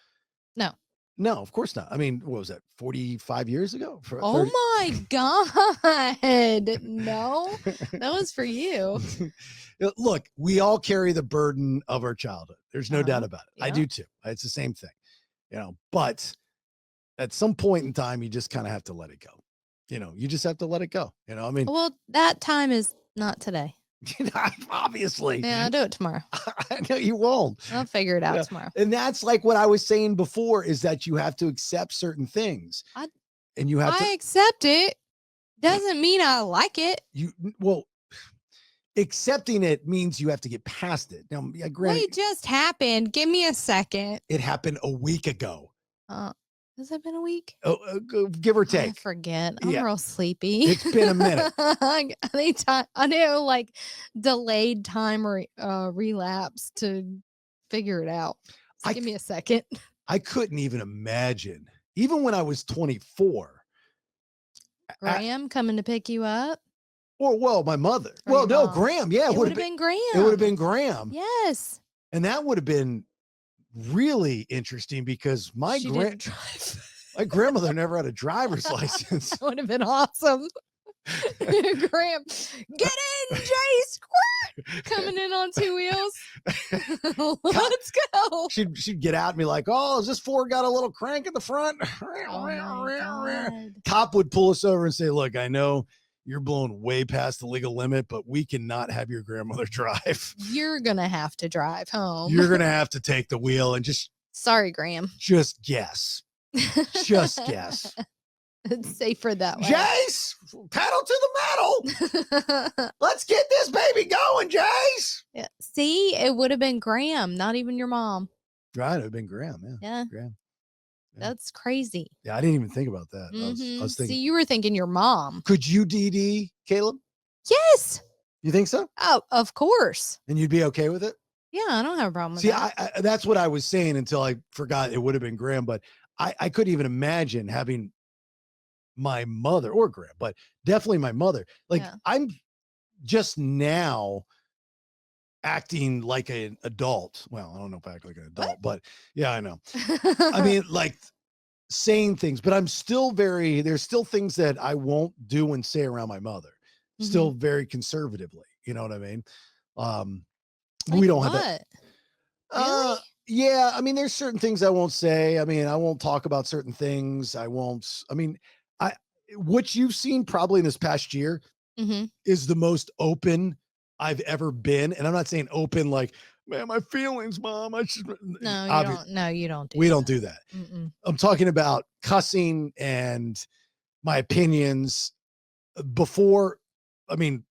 No, of course not. I mean, what was that? 45 years ago? Oh my God. No, that was for you. Look, we all carry the burden of our childhood. There's no doubt about it. Yeah. I do too. It's the same thing, but at some point in time, you just kind of have to let it go. You just have to let it go. I mean, well, that time is not today. Obviously. Yeah, I'll do it tomorrow. I know you won't. I'll figure it out tomorrow. And that's like what I was saying before is that you have to accept certain things. I accept it. Doesn't mean I like it. Accepting it means you have to get past it. Now, what just happened? Give me a second. It happened a week ago. Has it been a week? Give or take. I forget. I'm real sleepy. It's been a minute. I know, like delayed time relapse to figure it out. So give me a second. I couldn't even imagine, even when I was 24. Graham coming to pick you up. Well, my mother. Well, no, mom. Graham. Yeah, it would have been Graham. It would have been Graham. Yes. And that would have been really interesting because my grandmother never had a driver's license. That would have been awesome. Graham, get in, Jay Squirt, coming in on two wheels. Let's go. She'd get out and be like, "Oh, is this Ford got a little crank at the front?" Cop would pull us over and say, "Look, I know you're blowing way past the legal limit, but we cannot have your grandmother drive. You're gonna have to drive home. You're gonna have to take the wheel and just." Sorry, Graham. Just guess. Just guess. It's safer that way. Jace, pedal to the metal. Let's get this baby going, Jace. Yeah. See, it would have been Graham, not even your mom. Right, it would have been Graham. Yeah. Graham. Yeah. That's crazy. Yeah, I didn't even think about that. I was thinking. See, you were thinking your mom. Could you DD, Caleb? Yes. You think so? Oh, of course. And you'd be okay with it? Yeah, I don't have a problem with that. See, that's what I was saying until I forgot it would have been Graham, but I couldn't even imagine having my mother or Graham, but definitely my mother. Like I'm just now acting like an adult. Well, I don't know if I act like an adult, What? but yeah, I know. I mean, like saying things, but I'm still there's still things that I won't do and say around my mother. Still very conservatively. You know what I mean? Um, Like we don't have that. what? Uh, Really? yeah, I mean, there's certain things I won't say. I mean, I won't talk about certain things. I mean, I, what you've seen probably in this past year Mm-hmm. is the most open I've ever been. And I'm not saying open like, man, my feelings, mom. No, you don't. No, you don't do We that. don't do that. Mm-mm. I'm talking about cussing and my opinions before. I mean,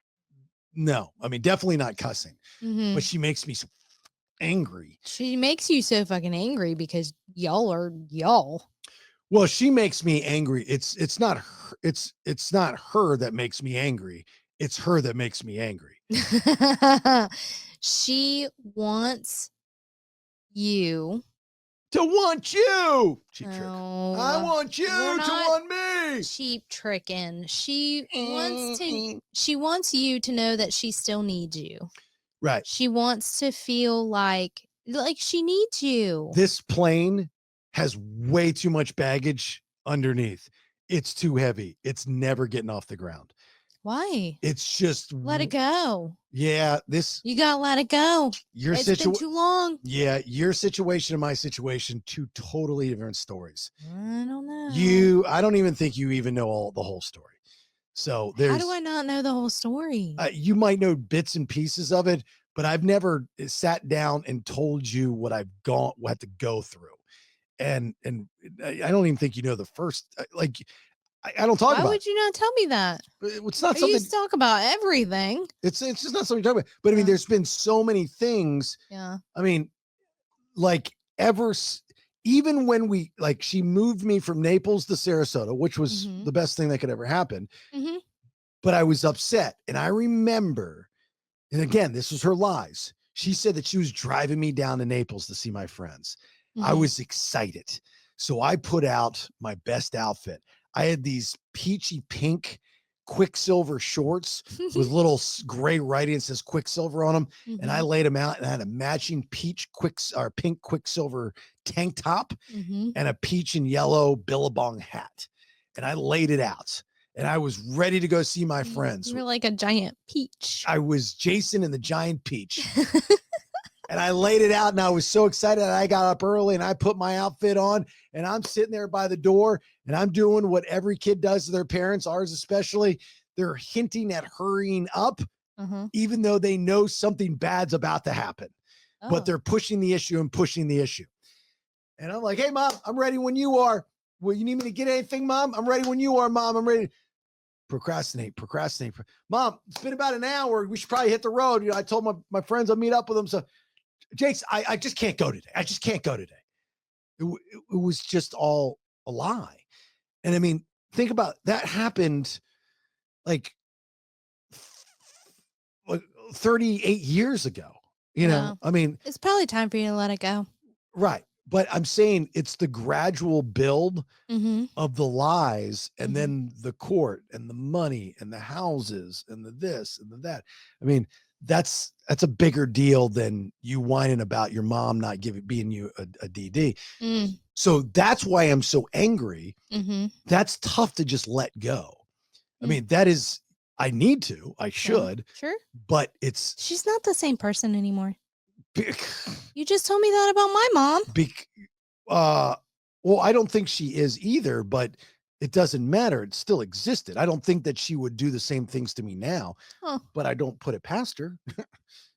no, I mean, definitely not cussing, Mm-hmm. but she makes me so angry. She makes you so fucking angry because y'all are y'all. Well, she makes me angry. It's not her, it's not her that makes me angry. It's her that makes me angry. She wants you. To want you. Cheap trick. Oh, I want you we're to not want me. cheap tricking. She wants you to know that she still needs you. Right. She wants to feel like she needs you. This plane has way too much baggage underneath. It's too heavy. It's never getting off the ground. Why? It's just Let it go. Yeah, You gotta let it go. It's been too long. Yeah, your situation and my situation, two totally different stories. I don't know. I don't even think you even know the whole story. So How do I not know the whole story? You might know bits and pieces of it, but I've never sat down and told you what I've had to go through. And I don't even think you know the first, I don't talk Why about would you not tell me that? it's not I something. used to talk about everything. It's just not something you're talking about. But I mean, Yeah. there's been so many things. Yeah. I mean, like even when she moved me from Naples to Sarasota, which was the best thing that could ever happen. Mm-hmm. But I was upset. And I remember, and again, this was her lies. She said that she was driving me down to Naples to see my friends. I was excited. So I put out my best outfit. I had these peachy pink Quicksilver shorts with little gray writing that says Quicksilver on them. And I laid them out and I had a matching pink Quicksilver tank top and a peach and yellow Billabong hat. And I laid it out and I was ready to go see my friends. You were like a giant peach. I was Jason and the giant peach. And I laid it out and I was so excited. I got up early and I put my outfit on and I'm sitting there by the door and I'm doing what every kid does to their parents, ours especially. They're hinting at hurrying up, even though they know something bad's about to happen. But they're pushing the issue and pushing the issue. And I'm like, hey, mom, I'm ready when you are. Well, you need me to get anything, mom? I'm ready when you are, mom. I'm ready. Procrastinate. Mom, it's been about an hour. We should probably hit the road. You know, I told my friends I'll meet up with them. So Jace, I just can't go today. I just can't go today. It was just all a lie. And I mean, think about that happened like 38 years ago. You know, I mean, it's probably time for you to let it go. Right. But I'm saying it's the gradual build of the lies and then the court and the money and the houses and the this and the that. I mean, that's a bigger deal than you whining about your mom not being you a DD. So that's why I'm so angry. That's tough to just let go. I mean, I need to, I should, sure, but she's not the same person anymore. You just told me that about my mom. Well, I don't think she is either, but it doesn't matter. It still existed. I don't think that she would do the same things to me now, but I don't put it past her.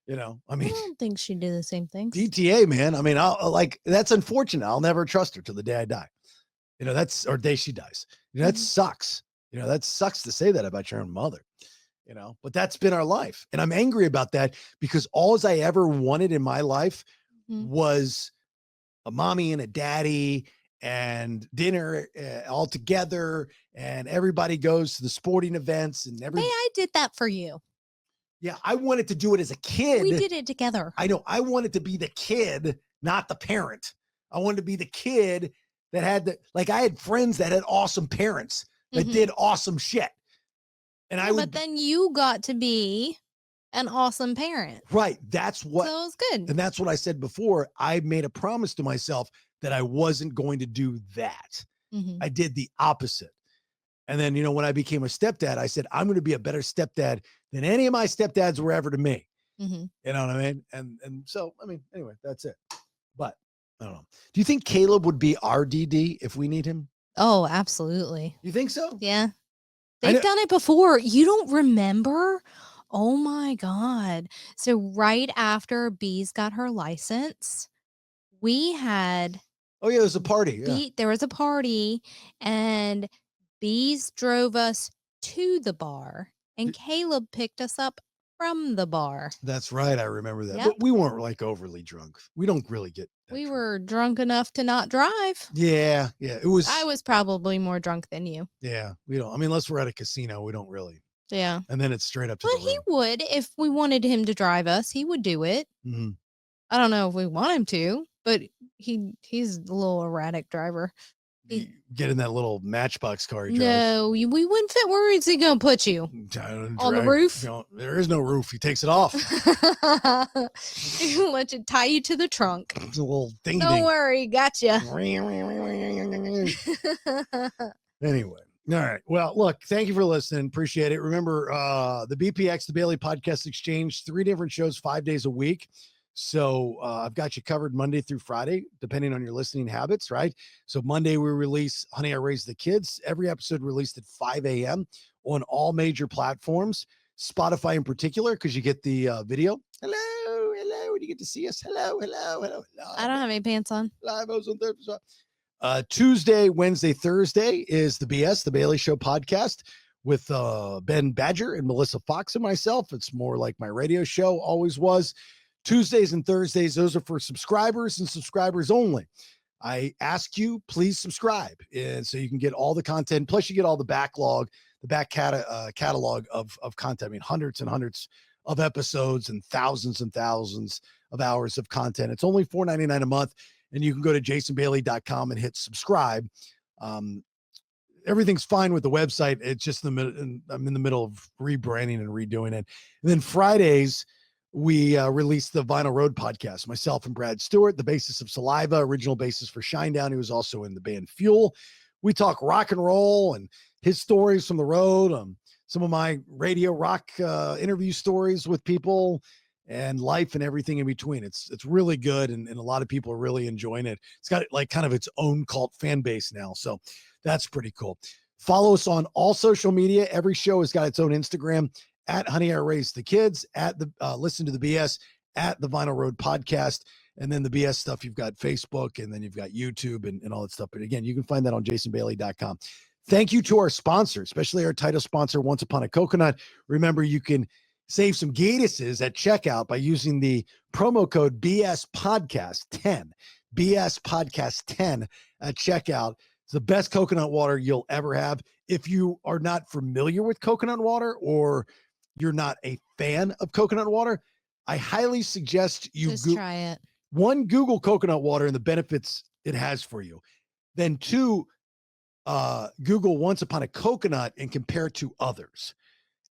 You know, I mean, I don't think she'd do the same things. DTA, man. I mean, that's unfortunate. I'll never trust her till the day I die. You know, or day she dies. You know, that sucks. You know, that sucks to say that about your own mother. You know, but that's been our life. And I'm angry about that because all I ever wanted in my life was a mommy and a daddy and dinner all together. And everybody goes to the sporting events and everything. Hey, I did that for you. Yeah. I wanted to do it as a kid. We did it together. I know. I wanted to be the kid, not the parent. I wanted to be the kid that had I had friends that had awesome parents that did awesome shit. And but then you got to be an awesome parent. Right. That's what, So it was good. and that's what I said before. I made a promise to myself that I wasn't going to do that. Mhm. I did the opposite. And then, you know, when I became a stepdad, I said, I'm going to be a better stepdad than any of my stepdads were ever to me. Mhm. You know what I mean? And so, I mean, anyway, that's it. But I don't know. Do you think Caleb would be our DD if we need him? Oh, absolutely. You think so? Yeah. I They've know- done it before. You don't remember? Oh my God. So right after Bees got her license, we had Oh, yeah, there's a party. Yeah. there was a party and Bees drove us to the bar and Caleb picked us up from the bar. That's right. I remember that. Yep. But we weren't like overly drunk. We don't really get that We drunk. were drunk enough to not drive. Yeah. Yeah. It was. I was probably more drunk than you. Yeah. We don't. I mean, unless we're at a casino, we don't really. Yeah. And then it's straight up to But the he room. would, if we wanted him to drive us, he would do it. Mhm. I don't know if we want him to, but he's a little erratic driver. You get in that little Matchbox car. He drives. No, we wouldn't fit. Where is he gonna put you? On the roof? You know, there is no roof. He takes it off. Let you tie you to the trunk. It's a little ding Don't ding. worry, gotcha. Anyway. All right. Well, look, thank you for listening. Appreciate it. Remember, the BPX, the Bailey Podcast Exchange, 3 different shows, 5 days a week. So I've got you covered Monday through Friday, depending on your listening habits, right? So Monday we release Honey, I Raised the Kids. Every episode released at 5 a.m. on all major platforms, Spotify in particular, because you get the video. Hello, hello. You get to see us. Hello, hello, hello, hello. I don't have any pants on. Live on Thursday. Tuesday, Wednesday, Thursday is the BS, the Bailey Show podcast with Ben Badger and Melissa Fox and myself. It's more like my radio show always was. Tuesdays and Thursdays, those are for subscribers and subscribers only. I ask you, please subscribe. And so you can get all the content. Plus you get all the backlog, the back catalog of content. I mean, hundreds and hundreds of episodes and thousands of hours of content. It's only $4.99 a month. And you can go to jasonbailey.com and hit subscribe. Everything's fine with the website. It's just I'm in the middle of rebranding and redoing it. And then Fridays, we released the Vinyl Road podcast. Myself and Brad Stewart, the bassist of Saliva, original bassist for Shinedown. He was also in the band Fuel. We talk rock and roll and his stories from the road. Some of my radio rock interview stories with people and life and everything in between. It's really good. And a lot of people are really enjoying it. It's got like kind of its own cult fan base now. So that's pretty cool. Follow us on all social media. Every show has got its own Instagram at Honey, I Raised the Kids, at the Listen to the BS, at the Vinyl Road podcast. And then the BS stuff, you've got Facebook and then you've got YouTube and all that stuff. But again, you can find that on jasonbailey.com. Thank you to our sponsor, especially our title sponsor, Once Upon a Coconut. Remember, you can save some Gatises at checkout by using the promo code BS Podcast 10. BS Podcast 10 at checkout. It's the best coconut water you'll ever have. If you are not familiar with coconut water or you're not a fan of coconut water, I highly suggest you Just try it. One, Google coconut water and the benefits it has for you. Then 2, Google Once Upon a Coconut and compare it to others.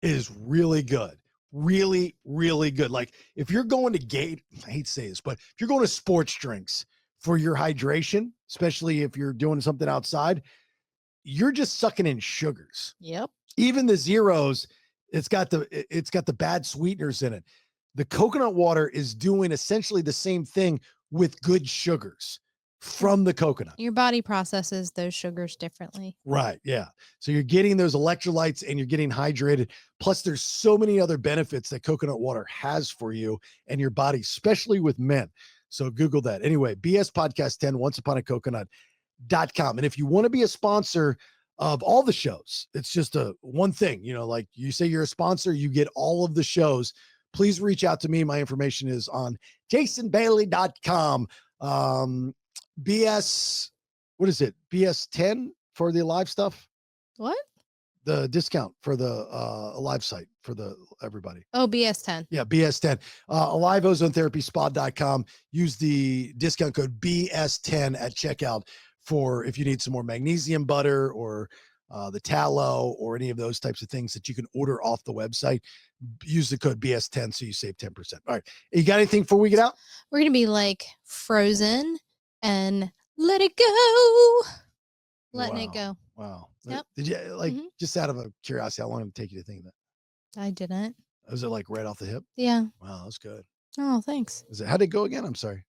It is really good. Really, really good. Like if you're going to I hate to say this, but if you're going to sports drinks for your hydration, especially if you're doing something outside, you're just sucking in sugars. Yep. Even the zeros, it's got the bad sweeteners in it. The coconut water is doing essentially the same thing with good sugars from the coconut. Your body processes those sugars differently. Right. Yeah. So you're getting those electrolytes and you're getting hydrated. Plus there's so many other benefits that coconut water has for you and your body, especially with men. So Google that. Anyway, BS Podcast 10, Once Upon a Coconut.com. And if you want to be a sponsor of all the shows, it's just one thing, like you say you're a sponsor, you get all of the shows. Please reach out to me. My information is on jasonbailey.com. BS, what is it? BS 10 for the live stuff? What? The discount for the live site for everybody. Oh, BS 10. Yeah, BS 10. Alive Ozone Therapy Spa.com. Use the discount code BS10 at checkout for if you need some more magnesium butter or the tallow, or any of those types of things that you can order off the website, use the code BS10 so you save 10%. All right. You got anything before we get out? We're going to be like Frozen and let it go. Letting it go. Wow. Yep. Did you just out of a curiosity, how long did it take you to think of that? I didn't. Was it like right off the hip? Yeah. Wow, that's good. Oh, thanks. How'd it go again? I'm sorry.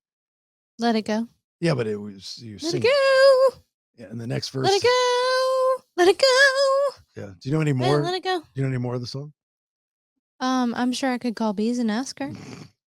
Let it go. Yeah, but it was you Let singing. it go. Yeah, and the next verse. Let it go. Let it go. Yeah. Do you know any more? Let it go. Do you know any more of the song? I'm sure I could call Bees and ask her.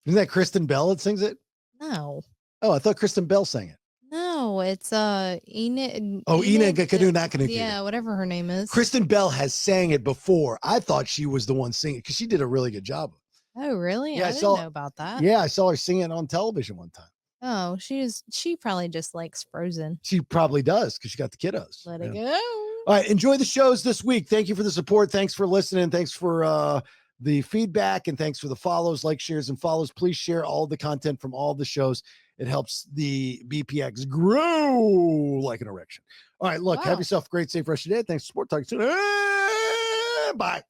Isn't that Kristen Bell that sings it? No. Oh, I thought Kristen Bell sang it. No, it's Enid. Oh, Enid Kadunakanu. Yeah, whatever her name is. Kristen Bell has sang it before. I thought she was the one singing because she did a really good job. Oh, really? Yeah, I didn't know about that. Yeah, I saw her sing it on television one time. Oh, she probably just likes Frozen. She probably does because she got the kiddos. Let it go. All right, enjoy the shows this week. Thank you for the support. Thanks for listening. Thanks for the feedback, and thanks for the follows, like, shares, and follows. Please share all the content from all the shows. It helps the BPX grow like an erection. All right, look, have yourself a great, safe rest of your day. Thanks for support. Talk to you soon. Bye.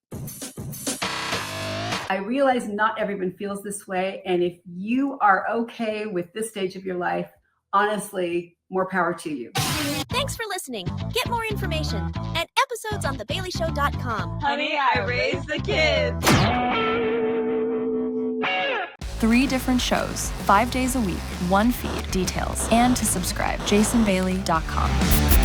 I realize not everyone feels this way. And if you are okay with this stage of your life, honestly, more power to you. Thanks for listening. Get more information at episodesonthebaileyshow.com. Honey, I raised the kids. 3 different shows, 5 days a week, 1 feed, details, and to subscribe, jasonbailey.com.